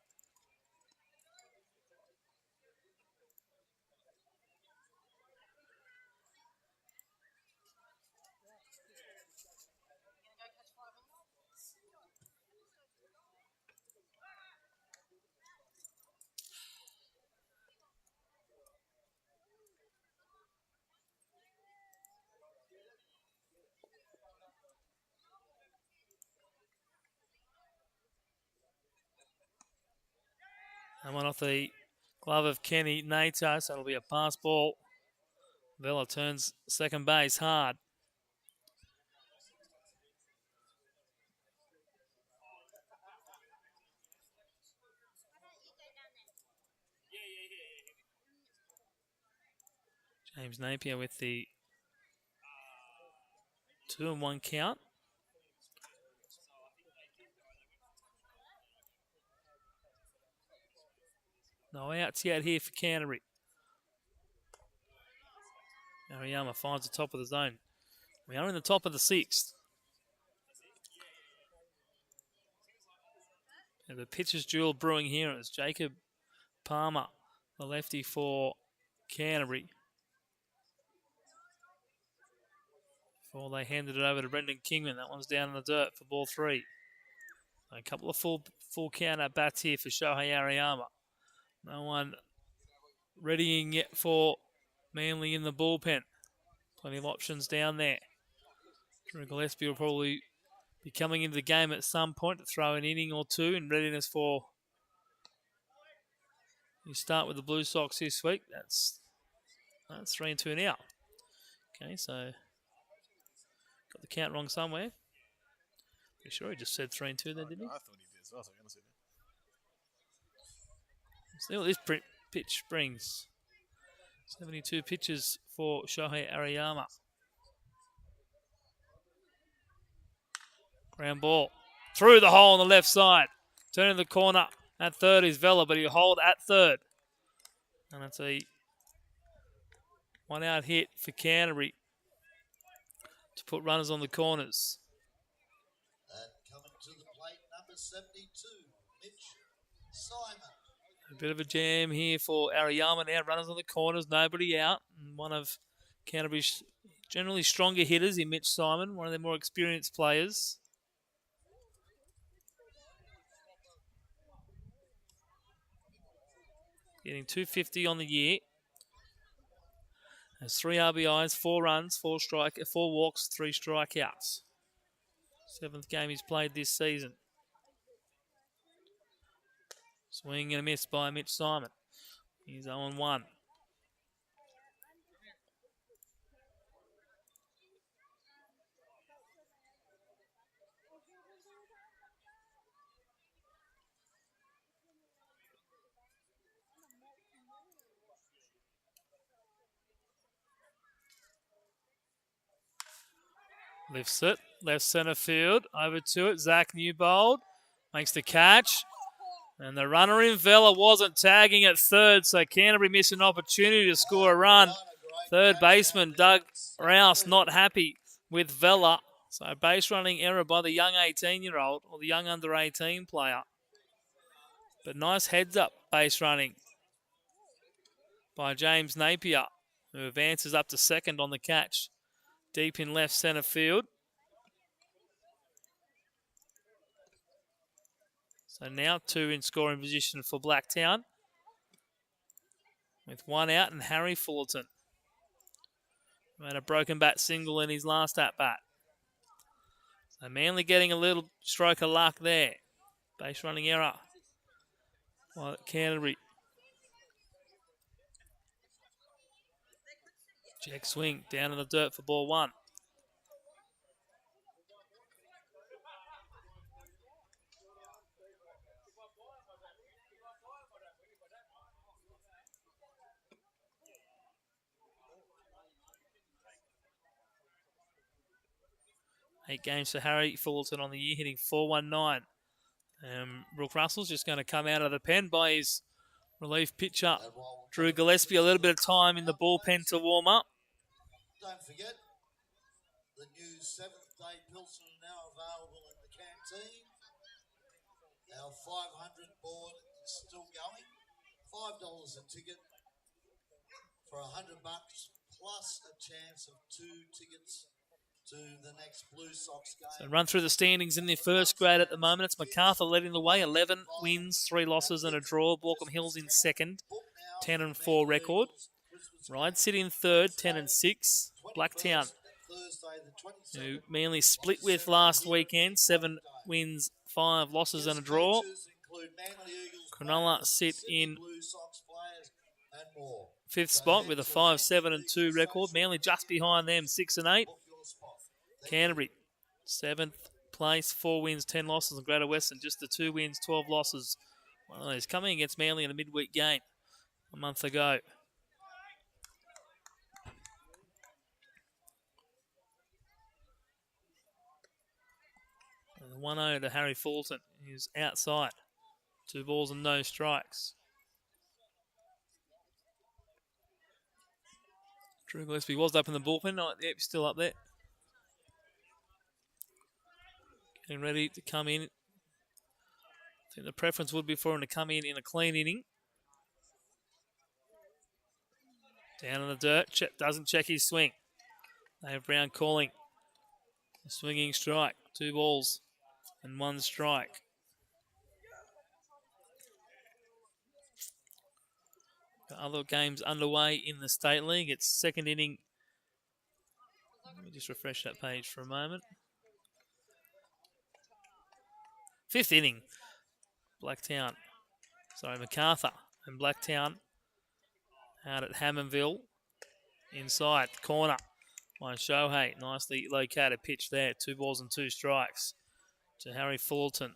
And one off the glove of Kenny Nato, so it'll be a pass ball. Vella turns second base hard. James Napier with the 2-1 count. No outs yet here for Canterbury. Ariyama finds the top of the zone. We are in the top of the 6th. And the pitcher's duel brewing here is Jacob Palmer, the lefty for Canterbury. Before they handed it over to Brendan Kingman. That one's down in the dirt for ball 3. A couple of full count at bats here for Shohei Ariyama. No one readying yet for Manly in the bullpen. Plenty of options down there. Drew Gillespie will probably be coming into the game at some point to throw an inning or two in readiness for you start with the Blue Sox this week. That's 3-2 now. Okay, so got the count wrong somewhere. Pretty sure he just said 3-2 then, didn't he? I thought he did as well, so I'm going to see that. See what this pitch brings. 72 pitches for Shohei Ariyama. Ground ball through the hole on the left side. Turning the corner at third is Vella, but he'll hold at third. And it's a 1-out hit for Canterbury to put runners on the corners. And coming to the plate, number 72, Mitch Simon. A bit of a jam here for Ariyama now. Runners on the corners, nobody out. And one of Canterbury's generally stronger hitters in Mitch Simon, one of their more experienced players. Getting 250 on the year. Has 3 RBIs, 4 runs, 4 walks, 3 strikeouts. 7th game he's played this season. Swing and a miss by Mitch Simon. He's 0-1. Lifts it. left centre field. Over to it. Zach Newbold makes the catch. And the runner in Vella wasn't tagging at third, so Canterbury missed an opportunity to score a run. Third baseman Doug Rouse not happy with Vella. So base running error by the young 18-year-old or the young under 18 player. But nice heads up base running by James Napier, who advances up to second on the catch. Deep in left centre field. So now 2 in scoring position for Blacktown, with 1 out and Harry Fullerton. Made a broken bat single in his last at-bat. So Manly getting a little stroke of luck there. Base running error by Canterbury. Jack swing down in the dirt for ball 1. Eight games for Harry Fullerton on the year, hitting .419. Brooke Russell's just going to come out of the pen by his relief pitcher, Drew Gillespie. A little bit of time in the bullpen to warm up. Don't forget, the new 7th Day Pilsen are now available in the canteen. Our 500 board is still going. $5 a ticket for $100 plus a chance of 2 tickets to the next Blue Sox game. So run through the standings in the first grade at the moment. It's MacArthur leading the way, 11 wins, 3 losses and a draw. Borkham Hills in second, 10-4 record. Ryde City in third, 10-6. Blacktown, who Manly split with last weekend, 7 wins, 5 losses and a draw. Cronulla sit in 5th spot with a 5-7-2 record. Manly just behind them, 6-8. Canterbury, 7th place, 4 wins, 10 losses, and Greater Western just the 2 wins, 12 losses. One of those coming against Manly in a midweek game a month ago. And 1-0 to Harry Fulton, who's outside. 2 balls and no strikes. Drew Gillespie was up in the bullpen. Oh, yep, still up there. Getting ready to come in. I think the preference would be for him to come in a clean inning. Down in the dirt. Doesn't check his swing. Dave Brown calling. A swinging strike. 2 balls and 1 strike. Got other games underway in the State League. It's second inning. Let me just refresh that page for a moment. 5th inning, MacArthur and Blacktown out at Hammondville. Inside, corner by Shohei. Nicely located pitch there. 2 balls and 2 strikes to Harry Fullerton.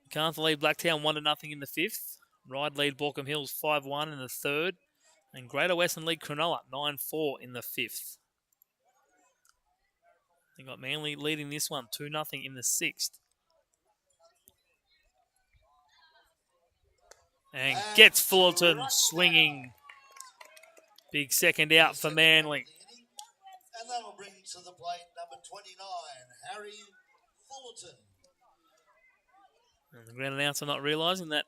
MacArthur lead Blacktown 1-0 in the 5th. Ryde lead Borkham Hills 5-1 in the 3rd. And Greater Western lead Cronulla 9-4 in the 5th. They got Manly leading this one 2-0 in the 6th. And gets Fullerton swinging. Big second out for Manly. And that'll bring to the plate number 29, Harry Fullerton. And the ground announcer not realising that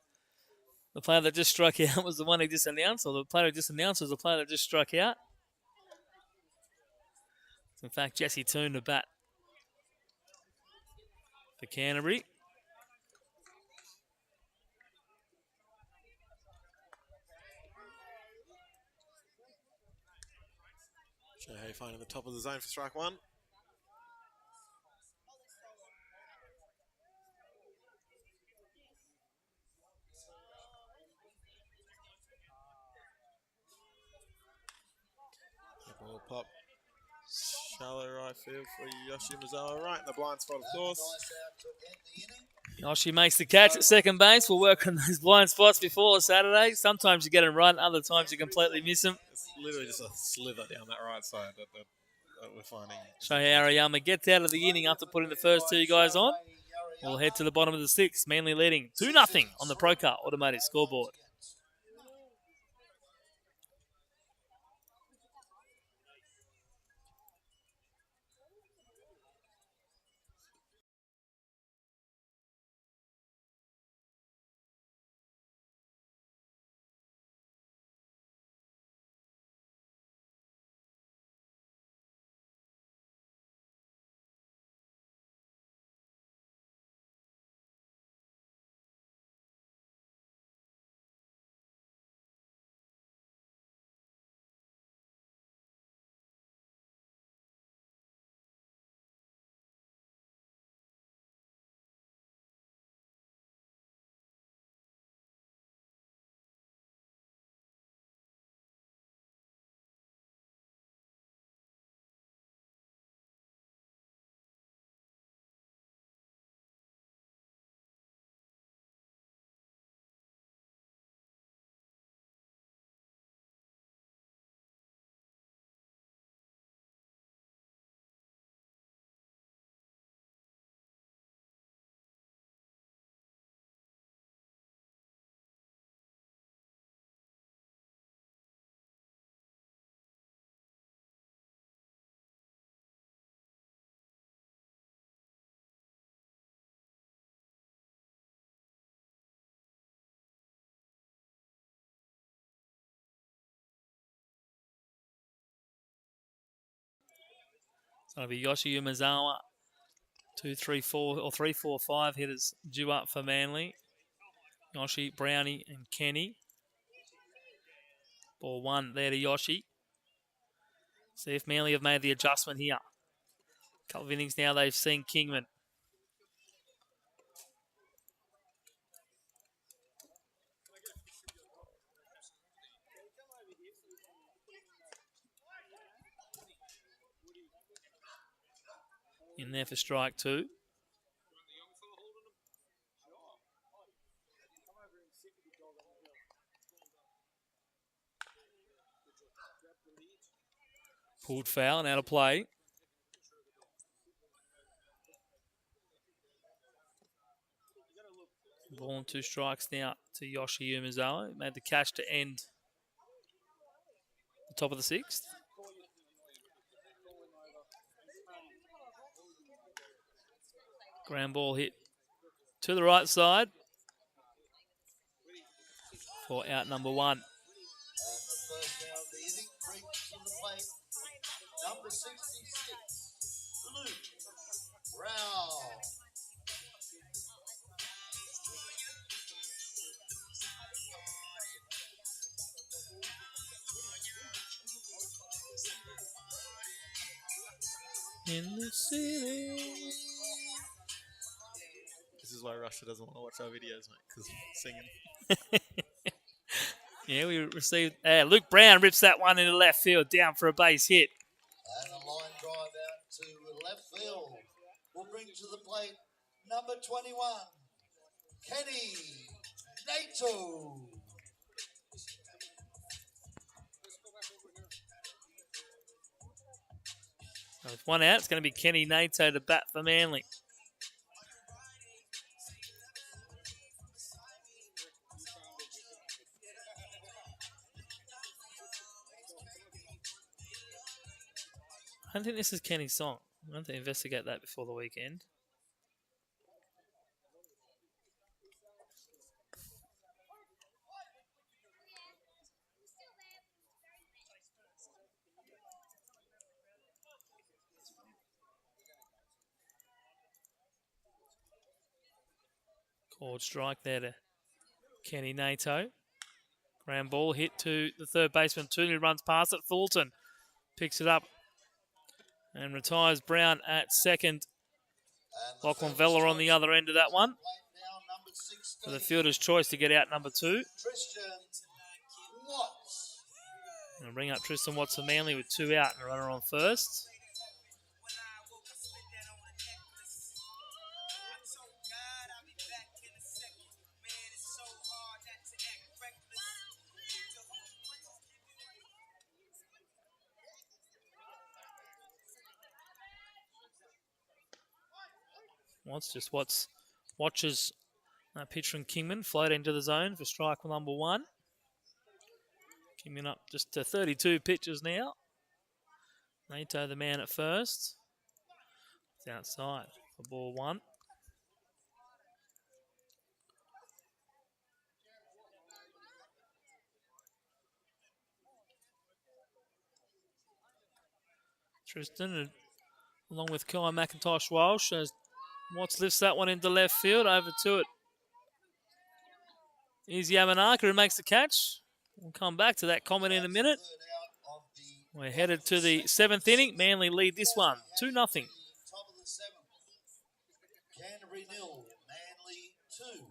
the player that just struck out was the one he just announced, or the player who just announced was the player that just struck out. In fact, Jesse Toon to bat for Canterbury. Shohei finding the top of the zone for strike 1. Ball pop. Shallow right field for Yoshi Mizawa. Right in the blind spot, of course. Yoshi makes the catch at second base. We'll work on those blind spots before Saturday. Sometimes you get them right, other times you completely miss them. It's literally just a sliver down that right side. we're finding. Shohei Ariyama gets out of the inning after putting the first two guys on. We'll head to the bottom of the sixth. Manly leading 2-0 on the Procar automatic scoreboard. So it'll be Yoshi Umezawa. 2, 3, 4, or 3, 4, 5 hitters due up for Manly. Yoshi, Brownie, and Kenny. Ball one there to Yoshi. See if Manly have made the adjustment here. Couple of innings now they've seen Kingman. In there for strike two. Pulled foul and out of play. Ball and 2 strikes now to Yoshi Umezawa. Made the catch to end the top of the sixth. Ground ball hit to the right side for out number one. And the first out of the inning brings to the plate number 66, Luke Brown. In the city. This is why Russia doesn't want to watch our videos, mate, because singing. Yeah, we received... Luke Brown rips that one into left field, down for a base hit. And a line drive out to left field will bring to the plate number 21, Kenny Nato. So with one out, it's going to be Kenny Nato to bat for Manly. I don't think this is Kenny's song. I'm going to investigate that before the weekend. Called strike there to Kenny Nato. Ground ball hit to the third baseman. Tooney runs past it. Thornton picks it up and retires Brown at second. Lachlan Vella on the other end of that one. For the fielder's choice to get out number two. Tristan Watts. And bring up Tristan Watts for Manly with 2 out and a runner on first. Watches pitcher and Kingman float into the zone for strike number 1. Kingman up just to 32 pitches now. Nato the man at first. It's outside for ball 1. Tristan, along with Kai McIntosh Walsh, as Watts lifts that one into left field. Over to it is Yamanaka who makes the catch. We'll come back to that comment in a minute. We're headed to the 7th inning. Manly lead this one 2-0. Top of the 7th. Canterbury 0, Manly 2.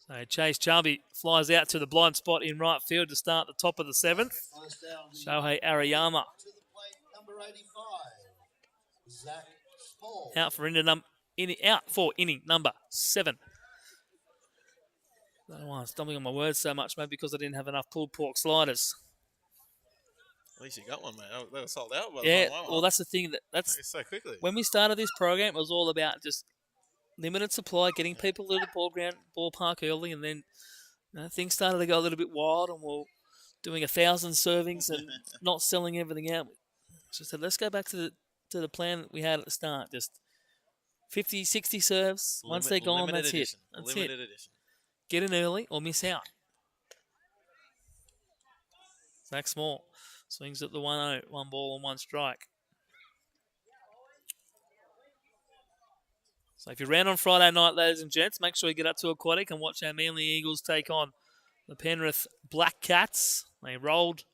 So Chase Chubby flies out to the blind spot in right field to start the top of the 7th. Shohei Ariyama To the plate, number 85, Zach Small. out for inning number 7. I don't know why I'm stumbling on my words so much, maybe because I didn't have enough pulled pork sliders. At least you got one, mate. They were sold out by the Yeah, time I well, went. that's the thing. That's So quickly. when we started this program, it was all about just limited supply, getting people to the ballpark early, and then things started to go a little bit wild, and we're doing 1,000 servings and not selling everything out. So I said, let's go back to the plan that we had at the start. Just 50, 60 serves. Once they're gone, that's it. That's it. Edition. Get in early or miss out. Zach Small swings at the 1-0, 1 ball and 1 strike. So if you're around on Friday night, ladies and gents, make sure you get up to Aquatic and watch our Manly Eagles take on the Penrith Black Cats. They rolled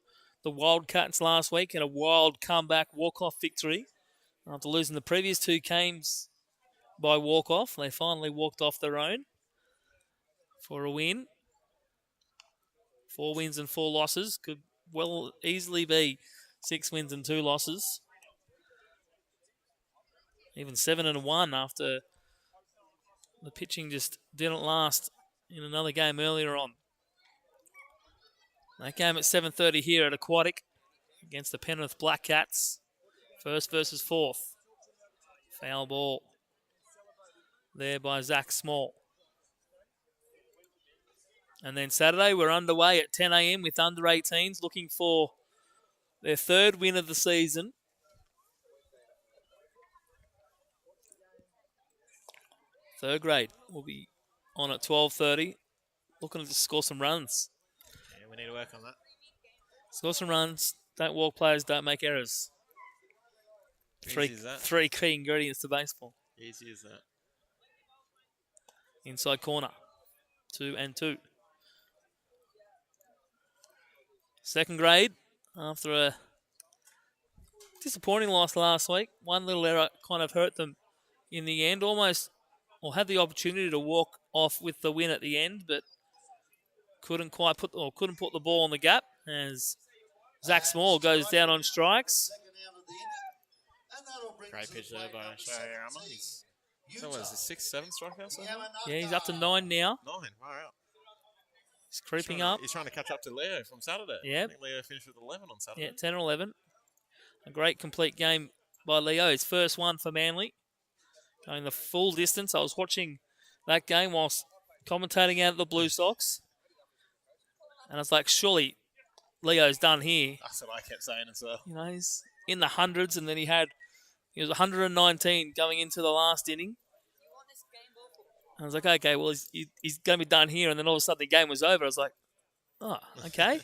the Wildcats last week in a wild comeback walk-off victory. After losing the previous 2 games by walk-off, they finally walked off their own for a win. 4 wins and 4 losses. Could well easily be 6 wins and 2 losses. Even 7-1 after the pitching just didn't last in another game earlier on. That game at 7:30 here at Aquatic against the Penrith Black Cats. First versus 4th. Foul ball there by Zach Small. And then Saturday, we're underway at 10 a.m. with under 18s looking for their third win of the season. Third grade will be on at 12:30, looking to score some runs. Yeah, we need to work on that. Score some runs. Don't walk players. Don't make errors. Easy as that. Three key ingredients to baseball. Easy as that. Inside corner. 2 and 2. Second grade, after a disappointing loss last week, one little error kind of hurt them in the end. Almost, or had the opportunity to walk off with the win at the end, but couldn't quite put the ball on the gap as Zach Small goes down on strikes. Great pitch there by Shohei Arama. So what is it, 6, 7 strikeouts so far? Yeah, he's up to 9 now. 9, far out. He's creeping up. He's trying to catch up to Leo from Saturday. Yeah. I think Leo finished with 11 on Saturday. Yeah, 10 or 11. A great complete game by Leo. His first one for Manly. Going the full distance. I was watching that game whilst commentating out at the Blue Sox. And I was like, surely Leo's done here. That's what I kept saying as well. You know, he's in the hundreds, and then he was 119 going into the last inning. I was like, okay, well, he's going to be done here. And then all of a sudden the game was over. I was like, oh, okay.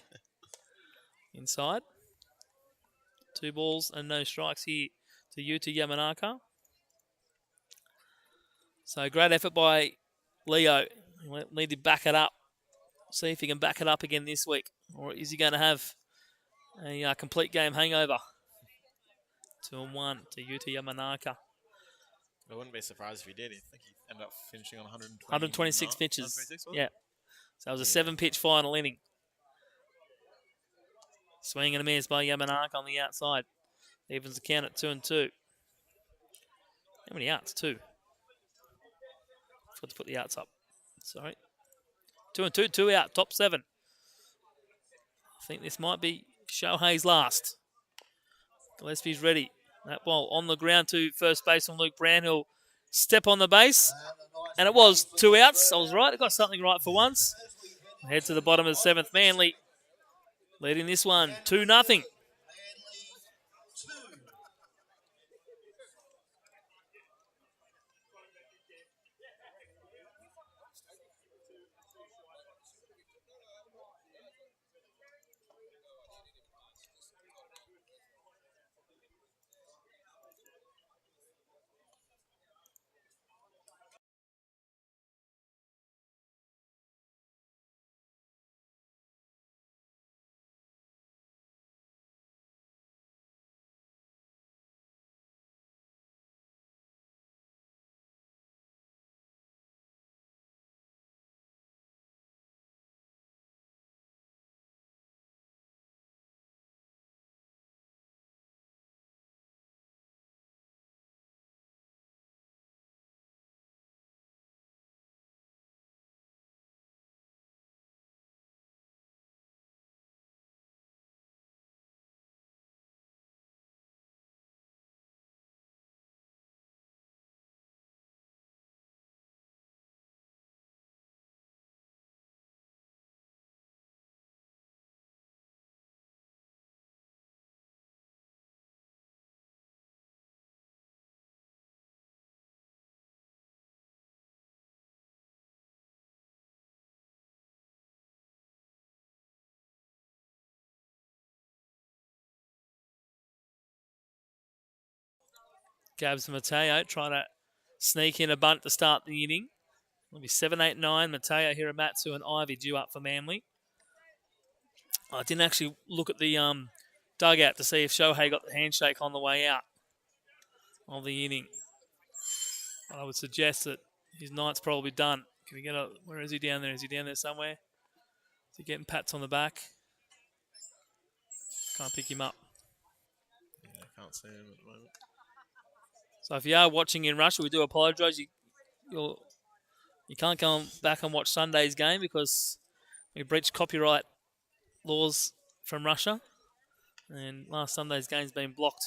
Inside. 2 balls and no strikes here to Yuta Yamanaka. So great effort by Leo. He'll need to back it up. See if he can back it up again this week. Or is he going to have a complete game hangover? 2-1 to Yuta Yamanaka. I wouldn't be surprised if he did. I think he ended up finishing on 126 pitches. 126, was it? Yeah. So it was a 7-pitch final inning. Swing and a miss by Yamanaka on the outside. Evens the count at 2 and 2. How many outs? 2. Forgot to put the outs up. Sorry. 2 and 2, 2 out, top 7. I think this might be Shohei's last. Gillespie's ready. That ball on the ground to first baseman Luke Brown. He'll step on the base. And it was 2 outs. I was right. I got something right for once. Head to the bottom of the 7th. Manly leading this one 2-0. Gabs Mateo trying to sneak in a bunt to start the inning. It'll be 7, 8, 9. Mateo, Hiramatsu, and Ivy due up for Manly. I didn't actually look at the dugout to see if Shohei got the handshake on the way out of the inning. I would suggest that his night's probably done. Can we get a? Where is he down there? Is he down there somewhere? Is he getting pats on the back? Can't pick him up. Yeah, I can't see him at the moment. So if you are watching in Russia, we do apologise. You can't come back and watch Sunday's game because we breached copyright laws from Russia. And last Sunday's game's been blocked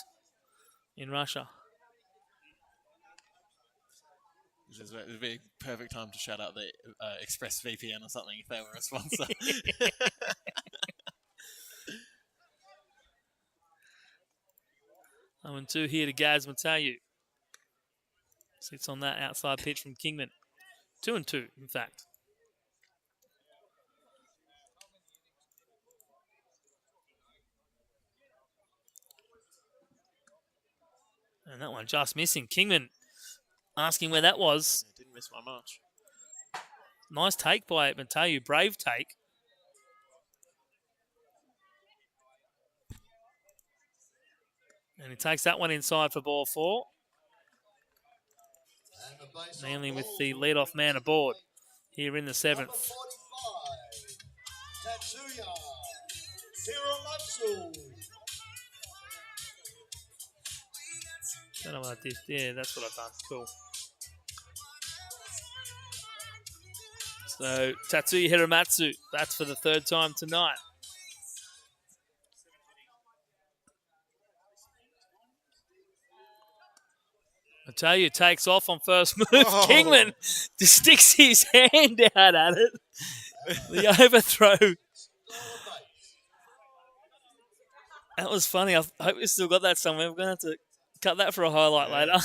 in Russia. This would be a perfect time to shout out the ExpressVPN or something if they were a sponsor. 0-2 here to Gaz Matayu. Sits on that outside pitch from Kingman. 2-2, in fact. And that one just missing. Kingman asking where that was. Didn't miss by much. Nice take by Matayu. Brave take. And he takes that one inside for ball 4. And the base on Manly with ball the will leadoff bring man to the aboard plate. here in the Number 7th. 45, Tatsuya Hiromatsu. Don't know about this. Yeah, that's what I've done. Cool. So, Tatsuya Hiramatsu, that's for the 3rd time tonight. Matayu takes off on first move. Whoa. Kingman just sticks his hand out at it. The overthrow. That was funny. I hope we still got that somewhere. We're going to have to cut that for a highlight later.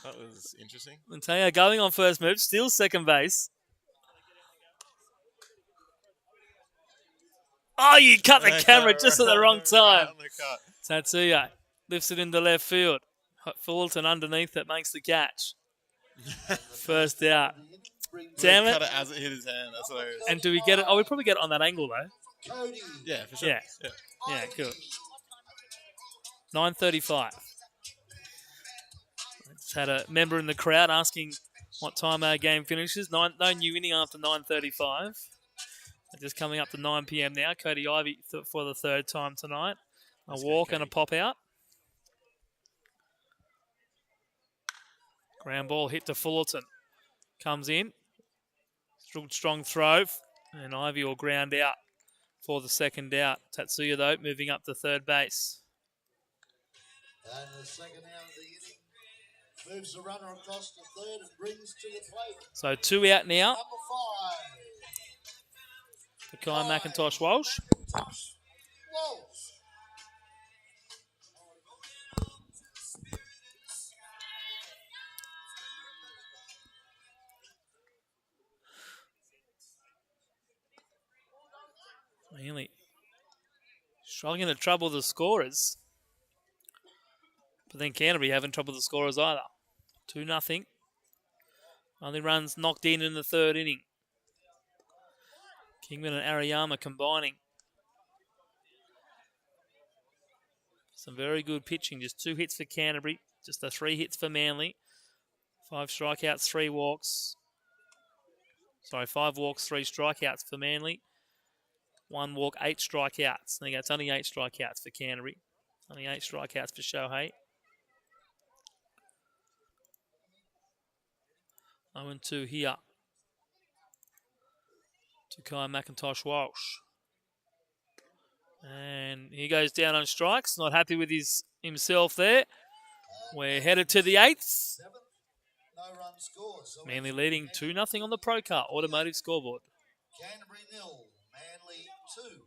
That was interesting. Matayu going on first move, steals second base. Oh, you cut the camera just at the wrong time. Right on the cut. Tatsuya lifts it into left field. Fullerton underneath it makes the catch. First out. Damn Cut it. it as it hit his hand. That's hilarious. And do we get it? Oh, we probably get it on that angle, though. Cody. Yeah, for sure. Yeah. Yeah, good. 9:35. Just had a member in the crowd asking what time our game finishes. No new inning after 9:35. Just coming up to 9 p.m. now. Cody Ivey for the 3rd time tonight. A walk and a pop out. Ground ball hit to Fullerton. Comes in. Strong throw. And Ivy will ground out for the 2nd out. Tatsuya, though, moving up to 3rd base. And the 2nd out of the inning moves the runner across the 3rd and brings to the plate. So 2 out now Number 5. for Kai McIntosh Walsh. Walsh. Manly struggling to trouble the scorers. But then Canterbury having trouble the scorers either. 2-0. Only runs knocked in the 3rd inning. Kingman and Ariyama combining. Some very good pitching. Just 2 hits for Canterbury. Just the 3 hits for Manly. 5 strikeouts, 3 walks. 5 walks, 3 strikeouts for Manly. 1 walk, 8 strikeouts. There you go. It's only 8 strikeouts for Canterbury. Only 8 strikeouts for Shohei. 0-2 here to Kai McIntosh Walsh. And he goes down on strikes. Not happy with himself there. We're headed to the 8th. No run score. So Manly leading 2-0 on the Pro Car Automotive scoreboard. Canterbury 0, Manly 2.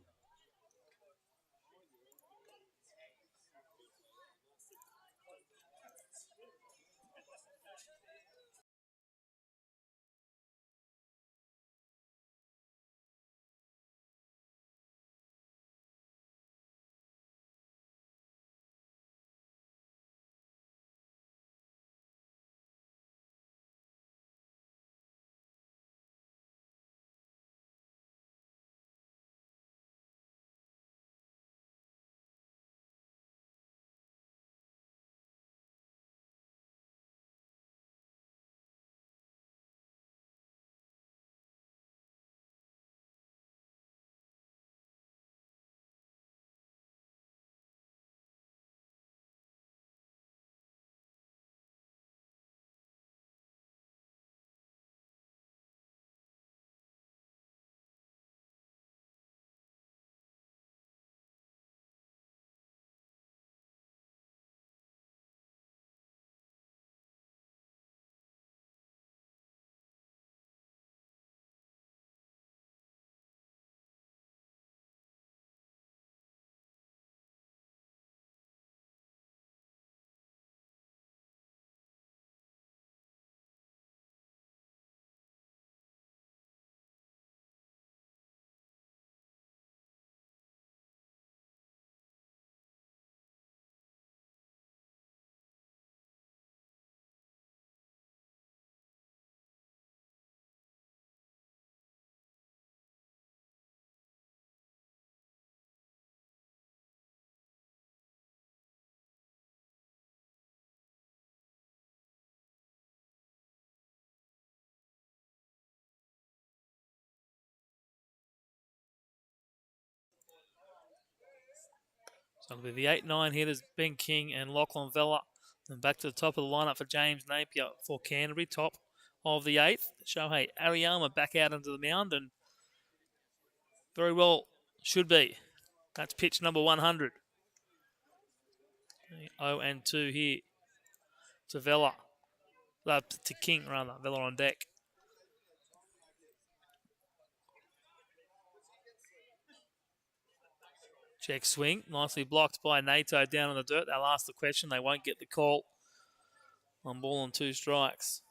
That'll be the 8-9 hitters, Ben King and Lachlan Vella. And back to the top of the lineup for James Napier for Canterbury, top of the 8th. Shohei Ariyama back out into the mound, and very well should be. That's pitch number 100. 0-2 here to Vella. To King, rather. Vella on deck. Check swing. Nicely blocked by Nato down in the dirt. They'll ask the question. They won't get the call. 1 ball and 2 strikes.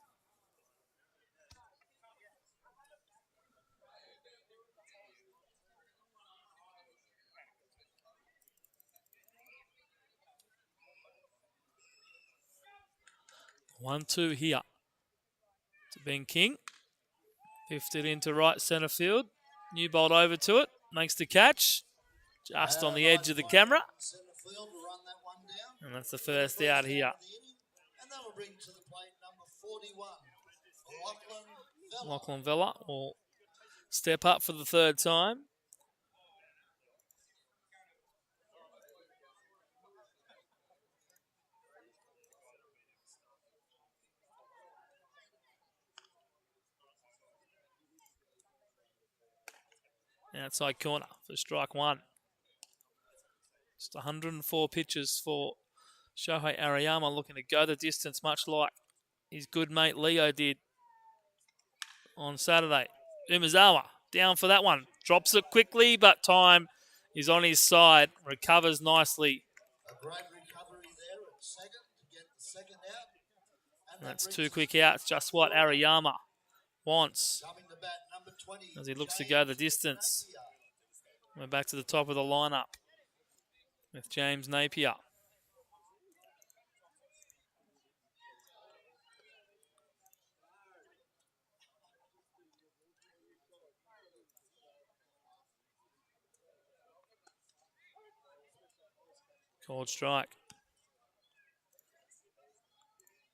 One, two here to Ben King. Lifted into right centre field. Newbold over to it. Makes the catch. Just on the edge of the camera. And that's the first out here. And that'll bring to the plate number 41, Lachlan Vella will step up for the 3rd time. Outside corner for strike 1. Just 104 pitches for Shohei Ariyama, looking to go the distance, much like his good mate Leo did on Saturday. Umezawa down for that one. Drops it quickly, but time is on his side. Recovers nicely. A great recovery there at second to get the second out. And that's 2 quick outs, just what Ariyama wants Coming to bat, number 20, as he looks to go the distance. We're back to the top of the lineup with James Napier. Called strike.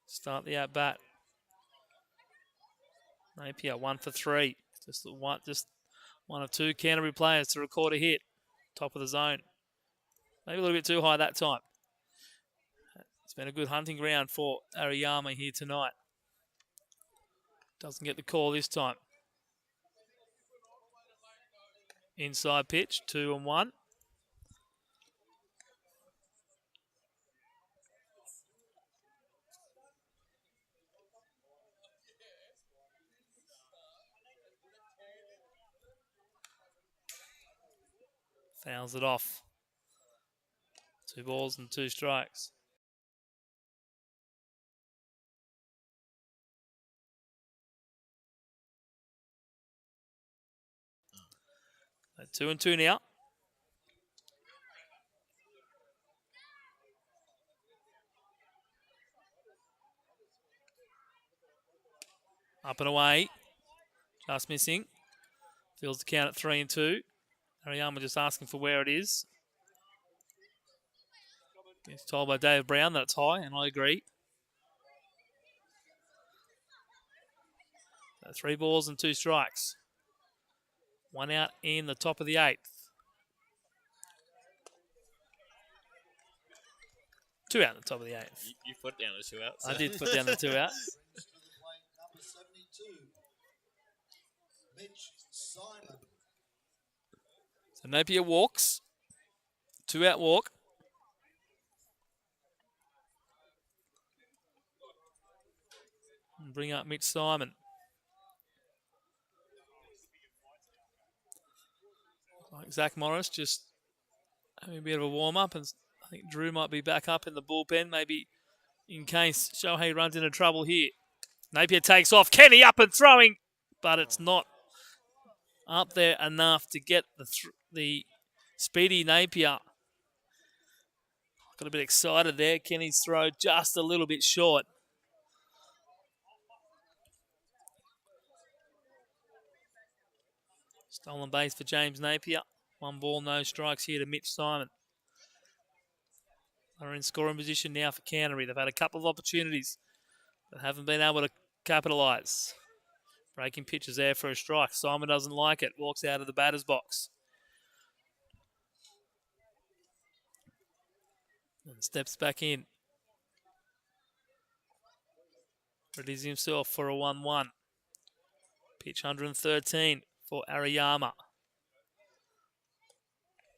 Start the at bat. Napier 1 for 3. Just one of 2 Canterbury players to record a hit. Top of the zone. Maybe a little bit too high that time. It's been a good hunting ground for Ariyama here tonight. Doesn't get the call this time. Inside pitch, 2-1. Fouls it off. 2 balls and 2 strikes. So 2-2 now. Up and away. Just missing. Feels the count at 3-2. Ariyama just asking for where it is. He's told by Dave Brown that it's high, and I agree. So 3 balls and 2 strikes. 1 out in the top of the 8th. 2 out in the top of the 8th. You put down the 2 outs. I did put down the 2 outs. Brings to the plate number 72, Mitch Simon. So Napier walks. 2 out walk. And bring up Mitch Simon. Like Zach Morris just having a bit of a warm-up, and I think Drew might be back up in the bullpen, maybe in case Shohei runs into trouble here. Napier takes off. Kenny up and throwing, but it's not up there enough to get the speedy Napier. Got a bit excited there. Kenny's throw just a little bit short. Stolen base for James Napier. 1 ball, no strikes here to Mitch Simon. They're in scoring position now for Canterbury. They've had a couple of opportunities but haven't been able to capitalise. Breaking pitches there for a strike. Simon doesn't like it. Walks out of the batter's box. And steps back in. Readies himself for a 1-1. Pitch 113 for Ariyama.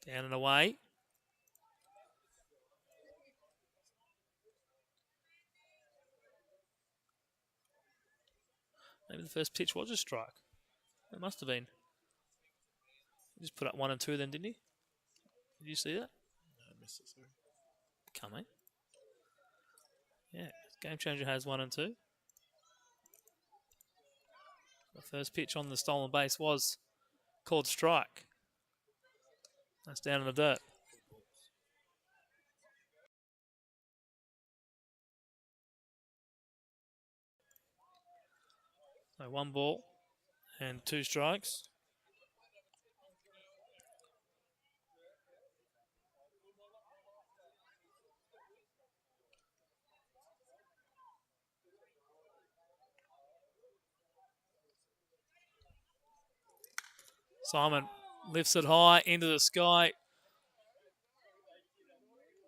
Down and away. Maybe the first pitch was a strike. It must have been. He just put up 1 and 2 then, didn't he? Did you see that? No, I missed it, sorry. Come on. Yeah, Game Changer has 1 and 2. The first pitch on the stolen base was called strike. That's down in the dirt. So 1 ball and 2 strikes. Simon lifts it high into the sky.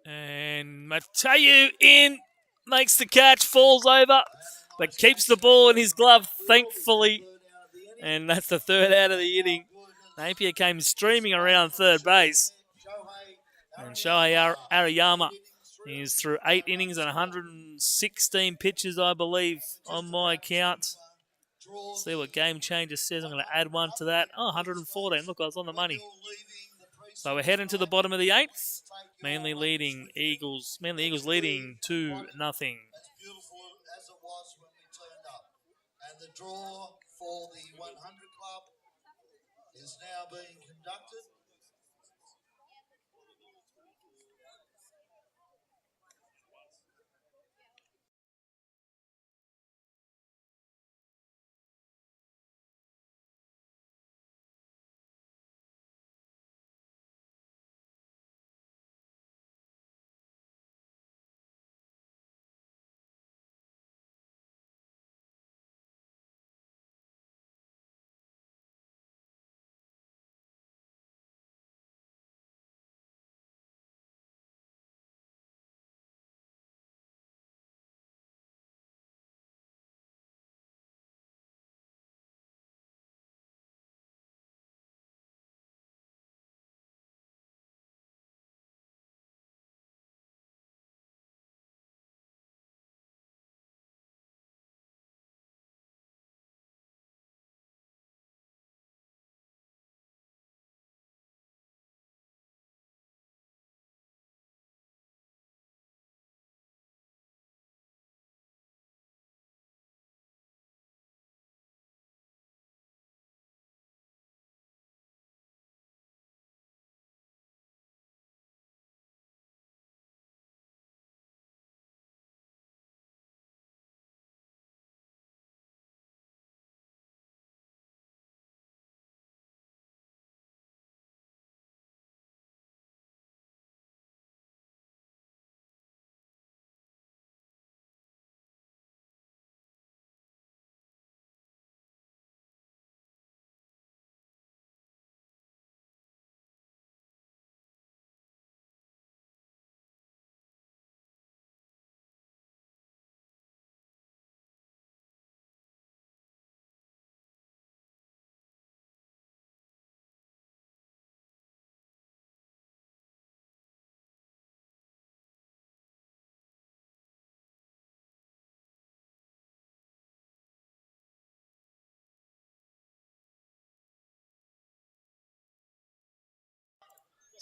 And Mateu in, makes the catch, falls over, but keeps the ball in his glove, thankfully. And that's the third out of the inning. Napier came streaming around third base. And Shohei Ariyama is through 8 innings and 116 pitches, I believe, on my count. See what Game Changer says. I'm going to add 1 to that. Oh, 114. Look, I was on the money. So we're heading to the bottom of the 8th. Manly Eagles leading 2-0. As beautiful as it was when we turned up. And the draw for the 100 Club is now being conducted.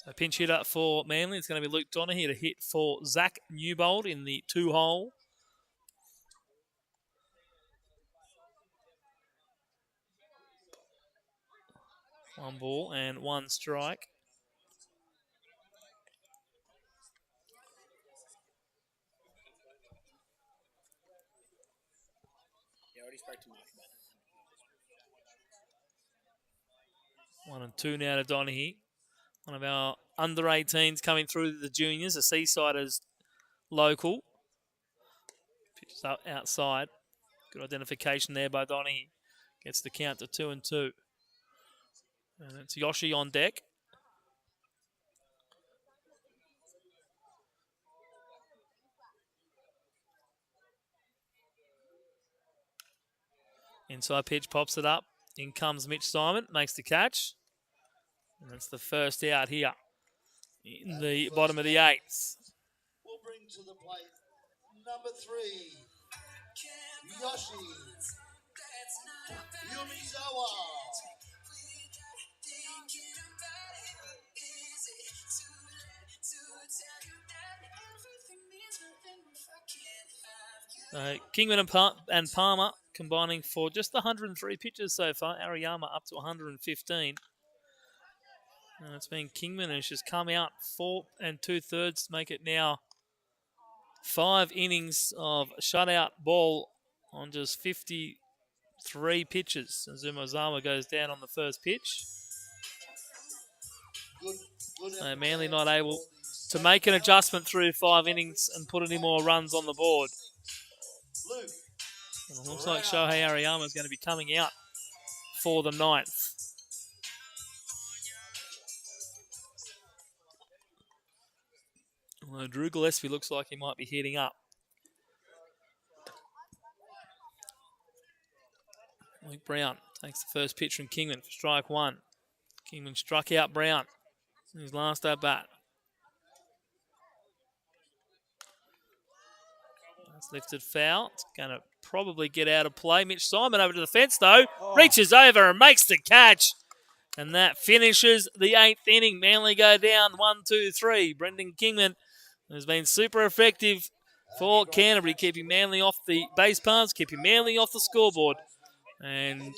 So pinch hitter for Manly. It's going to be Luke Donaghy to hit for Zach Newbold in the 2-hole. One ball and 1 strike. Yeah, I already spoke to Mike about it. 1 and 2 now to Donaghy. One of our under 18s coming through the juniors. The Seasiders local. Pitches up outside. Good identification there by Donaghy. Gets the count to 2 and 2. And it's Yoshi on deck. Inside pitch, pops it up. In comes Mitch Simon, makes the catch. And that's the first out here in the bottom of the 8th. We'll bring to the plate number 3, Yoshi Yumizawa. Kingman and Palmer combining for just 103 pitches so far. Ariyama up to 115. And it's been Kingman who's just come out 4 2/3 to make it now 5 innings of shutout ball on just 53 pitches. As Umazawa goes down on the first pitch. Good Manly not able to make an adjustment through 5 innings and put any more runs on the board. Luke. And it looks like Shohei Ariyama is going to be coming out for the 9th. Although Drew Gillespie looks like he might be heating up. Luke Brown takes the first pitch from Kingman for strike 1. Kingman struck out Brown in his last at bat. That's lifted foul. It's going to probably get out of play. Mitch Simon over to the fence though. Reaches over and makes the catch. And that finishes the 8th inning. Manly go down 1-2-3. Brendan Kingman has been super effective for Canterbury, keeping Manly off the base paths, keeping Manly off the scoreboard. And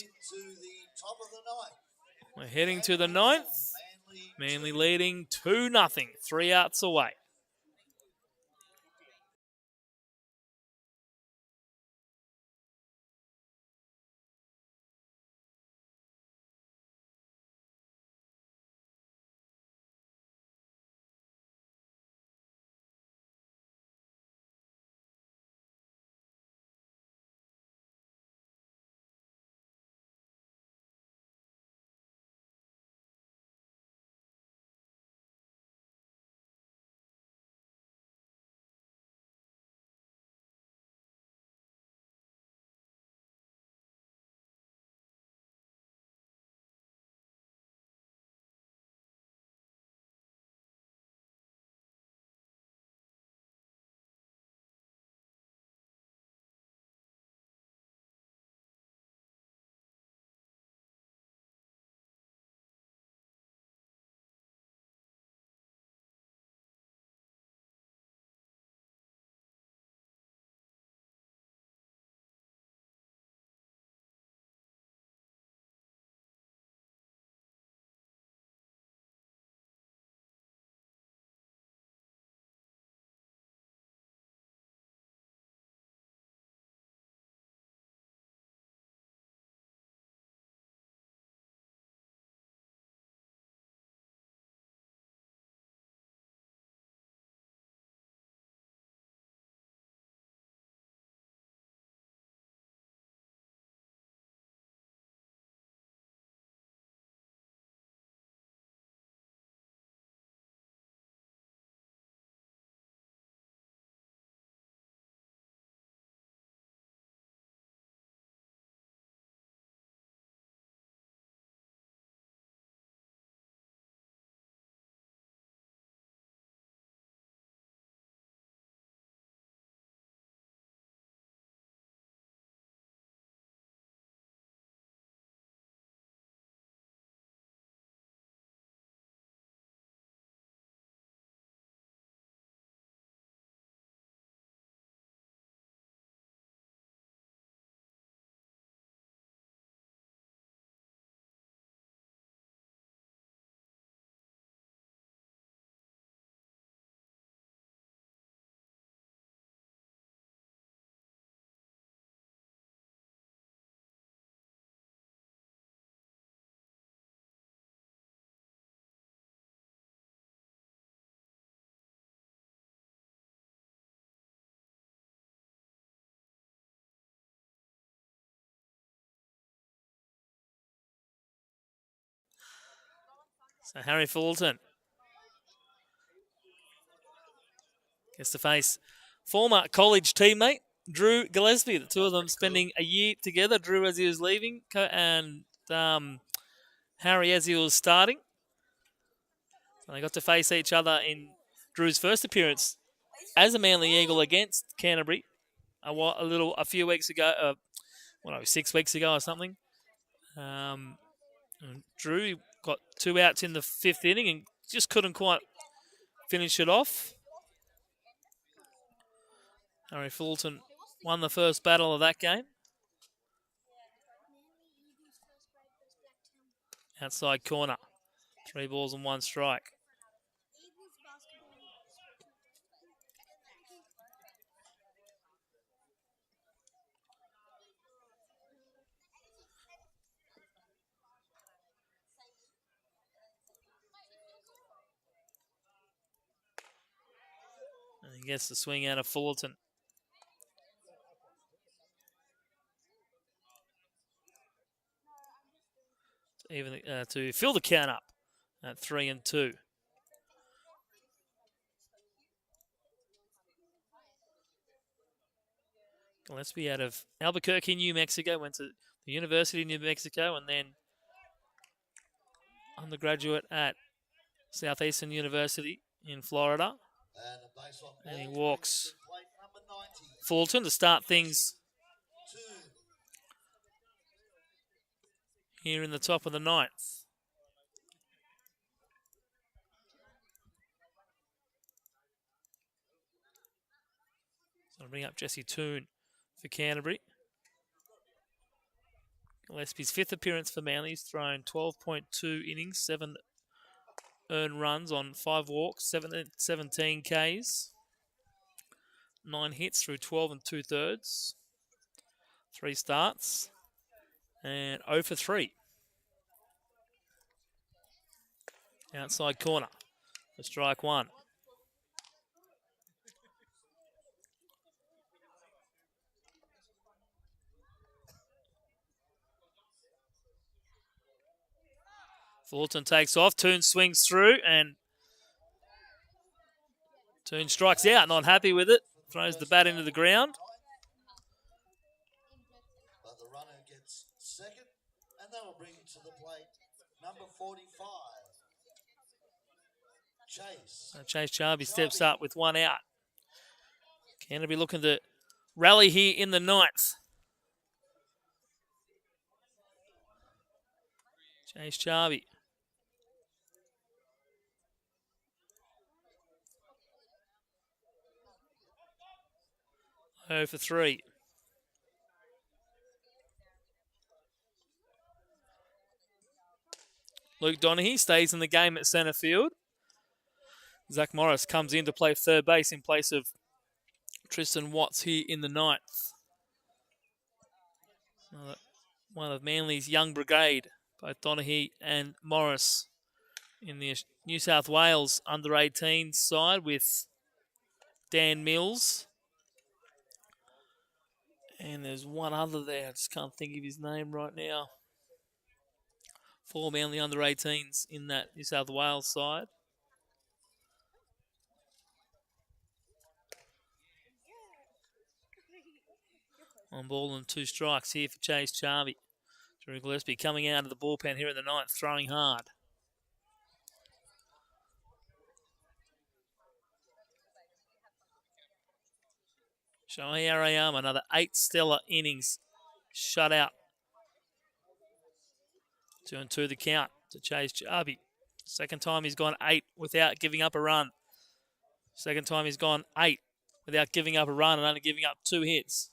we're heading to the 9th. Manly leading 2-0, 3 outs away. So Harry Fulton gets to face former college teammate Drew Gillespie. The two of them spending a year together. Drew as he was leaving, and Harry as he was starting. So they got to face each other in Drew's first appearance as a Manly Eagle against Canterbury a few weeks ago. 6 weeks ago or something. Drew got 2 outs in the 5th inning and just couldn't quite finish it off. Harry Fulton won the first battle of that game. Outside corner. 3 balls and 1 strike. And he gets the swing out of Fullerton. Even to fill the count up at 3-2. Gillespie out of Albuquerque, New Mexico, went to the University of New Mexico and then undergraduate at Southeastern University in Florida. And he walks Fulton to start things here in the top of the 9th. So I'll bring up Jesse Toone for Canterbury. Gillespie's 5th appearance for Manly. He's thrown 12.2 innings, 7 earned runs on 5 walks, 17 Ks, 9 hits through 12 2/3, 3 starts, and 0 for 3. Outside corner for strike 1. Fulton takes off. Toone swings through and Toone strikes out. Not happy with it. Throws the bat into the ground. But the runner gets second, and that will bring to the plate number 45. Chase Charby steps up with 1 out. Canterbury looking to rally here in the 9th. Chase Charby. Oh for 3. Luke Donaghy stays in the game at centre field. Zach Morris comes in to play third base in place of Tristan Watts here in the 9th. One of Manly's young brigade, both Donaghy and Morris in the New South Wales under-18 side with Dan Mills. And there's one other there. I just can't think of his name right now. 4 Manly under-18s in that New South Wales side. On ball and 2 strikes here for Chase Charby. Drew Gillespie coming out of the bullpen here in the 9th, throwing hard. Shohei Arayama, another 8 stellar innings. Shut out. 2-2 the count to Chase Charby. Second time he's gone 8 without giving up a run. Second time he's gone 8 without giving up a run and only giving up 2 hits.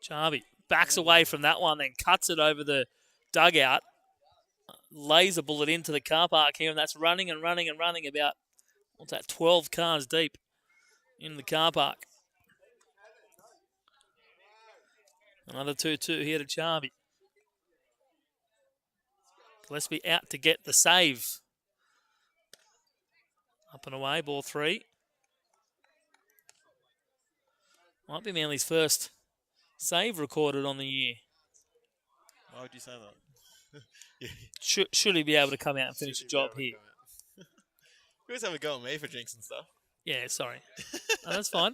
Charby backs away from that one, then cuts it over the dugout. Lays a bullet into the car park here, and that's running and running and running about, 12 cars deep in the car park. Another 2-2 here to Charby. Gillespie out to get the save. Up and away, ball 3. Might be Manly's first save recorded on the year. Why would you say that? Should he be able to come out and finish the job here? You always have a go at me for jinxing stuff. Yeah, sorry. No, that's fine.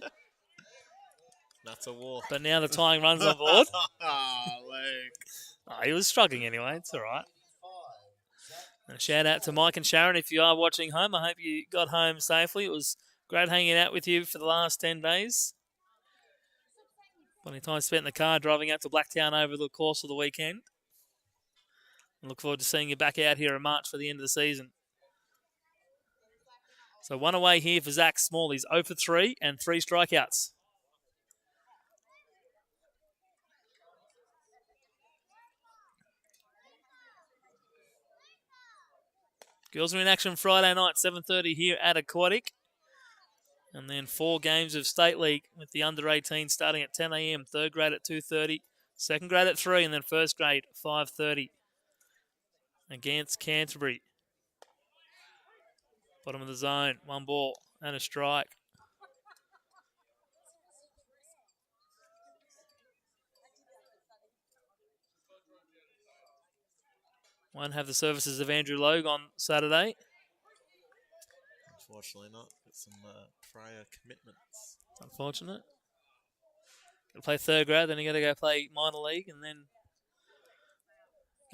That's a walk. But now the tying runs on board. Luke. Oh, he was struggling anyway. It's all right. And a shout out to Mike and Sharon if you are watching home. I hope you got home safely. It was great hanging out with you for the last 10 days. Plenty of time spent in the car driving out to Blacktown over the course of the weekend. And look forward to seeing you back out here in March for the end of the season. So one away here for Zach Small. He's 0 for 3 and 3 strikeouts. Girls are in action Friday night, 7:30 here at Aquatic. And then 4 games of State League with the under-18 starting at 10 a.m. Third grade at 2:30, second grade at 3, and then first grade 5:30 against Canterbury. Bottom of the zone, 1 ball and a strike. Won't have the services of Andrew Logue on Saturday. Unfortunately not. Got some prior commitments. Unfortunate. Got to play third grade, then you got to go play minor league, and then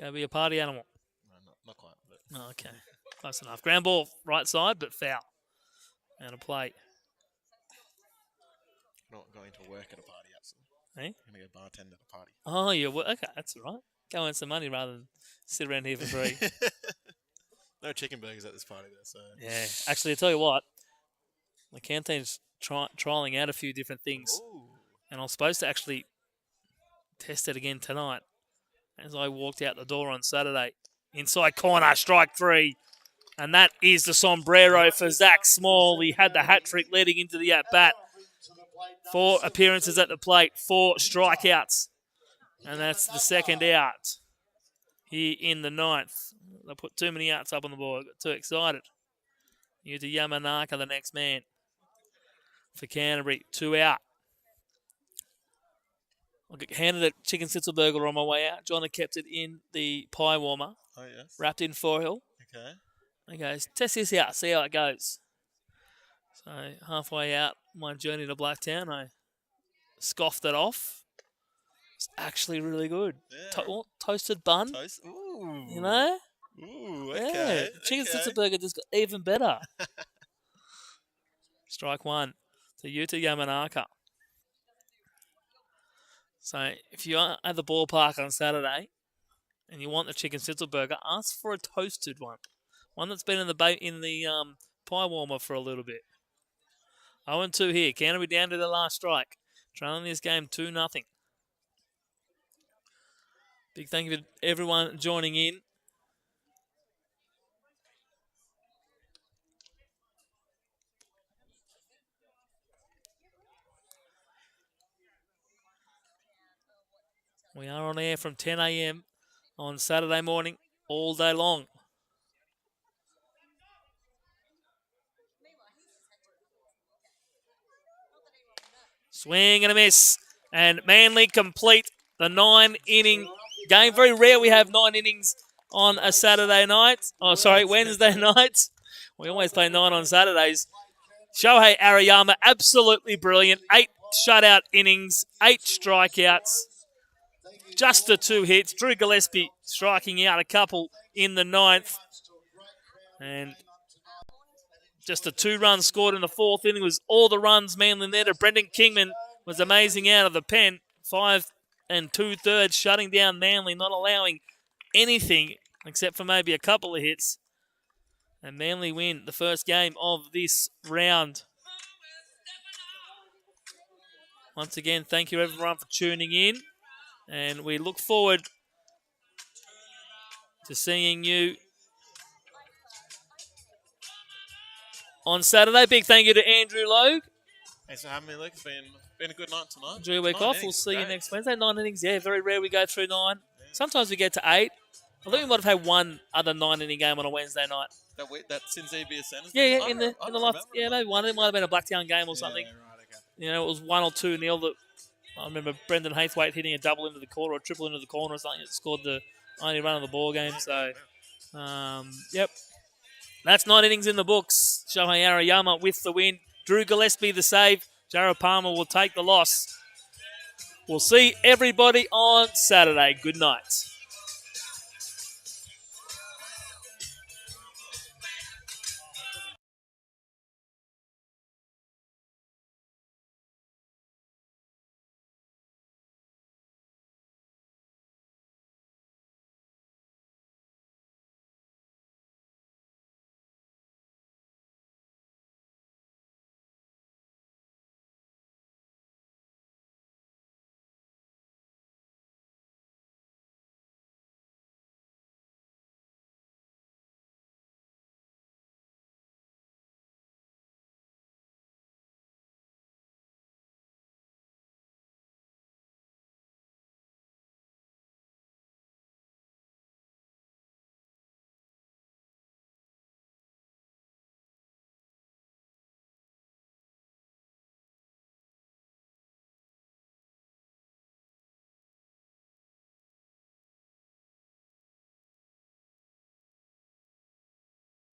go be a party animal. No, not quite. But. Oh, okay, close enough. Ground ball right side, but foul. And a play. Not going to work at a party, absolutely. Hey? I'm going to go bartend at a party. Oh, yeah. Well, okay, that's all right. Go earn some money rather than sit around here for free. No chicken burgers at this party, though. So. Yeah. Actually, I tell you what, the canteen's trialing out a few different things. Ooh. And I was supposed to actually test it again tonight as I walked out the door on Saturday. Inside corner, strike 3. And that is the sombrero for Zach Small. He had the hat trick leading into the at-bat. 4 appearances at the plate, 4 strikeouts. And that's the second out here in the 9th. They put too many outs up on the board. Got too excited. Yuta Yamanaka, the next man for Canterbury. 2 out. I got handed a chicken schnitzel burger on my way out. John had kept it in the pie warmer. Oh, yes. Wrapped in foil. Okay. He goes, test this out, see how it goes. So halfway out my journey to Blacktown, I scoffed it off. It's actually really good. Yeah. Toasted bun. Ooh. You know? Ooh, Yeah. okay. Chicken okay. schnitzel burger just got even better. Strike 1 to Yuta Yamanaka. So if you are at the ballpark on Saturday and you want the chicken schnitzel burger, ask for a toasted one. One that's been in the pie warmer for a little bit. 0-2 here. Canterbury down to the last strike. Trailing this game 2-0. Big thank you to everyone joining in. We are on air from 10 a.m. on Saturday morning, all day long. Swing and a miss. And Manly complete the 9-inning game. Very rare we have 9 innings on a Saturday night. Oh, sorry, Wednesday night. We always play 9 on Saturdays. Shohei Ariyama, absolutely brilliant. 8 shutout innings, 8 strikeouts. Just the 2 hits. Drew Gillespie striking out a couple in the 9th. And just the 2 runs scored in the 4th inning was all the runs Manly needed. Brendan Kingman was amazing out of the pen. 5 2/3 shutting down Manly, not allowing anything except for maybe a couple of hits. And Manly win the first game of this round. Once again, thank you everyone for tuning in. And we look forward to seeing you on Saturday. Big thank you to Andrew Logue. Thanks for having me, Luke. It's been a good night tonight. Enjoy your week off. We'll see you next Wednesday. 9 innings. Yeah, very rare we go through 9. Yeah. Sometimes we get to 8. I think we might have had one other 9-inning game on a Wednesday night. That since EBSN? Yeah, in the last, yeah, maybe one. It might have been a Blacktown game or something. Yeah, right, okay. You know, it was 1 or 2 nil. That I remember Brendan Haythwaite hitting a double into the corner or a triple into the corner or something that scored the only run of the ball game. So, yep. That's 9 innings in the books. Shohei Ariyama with the win. Drew Gillespie the save. Jarrah Palmer will take the loss. We'll see everybody on Saturday. Good night.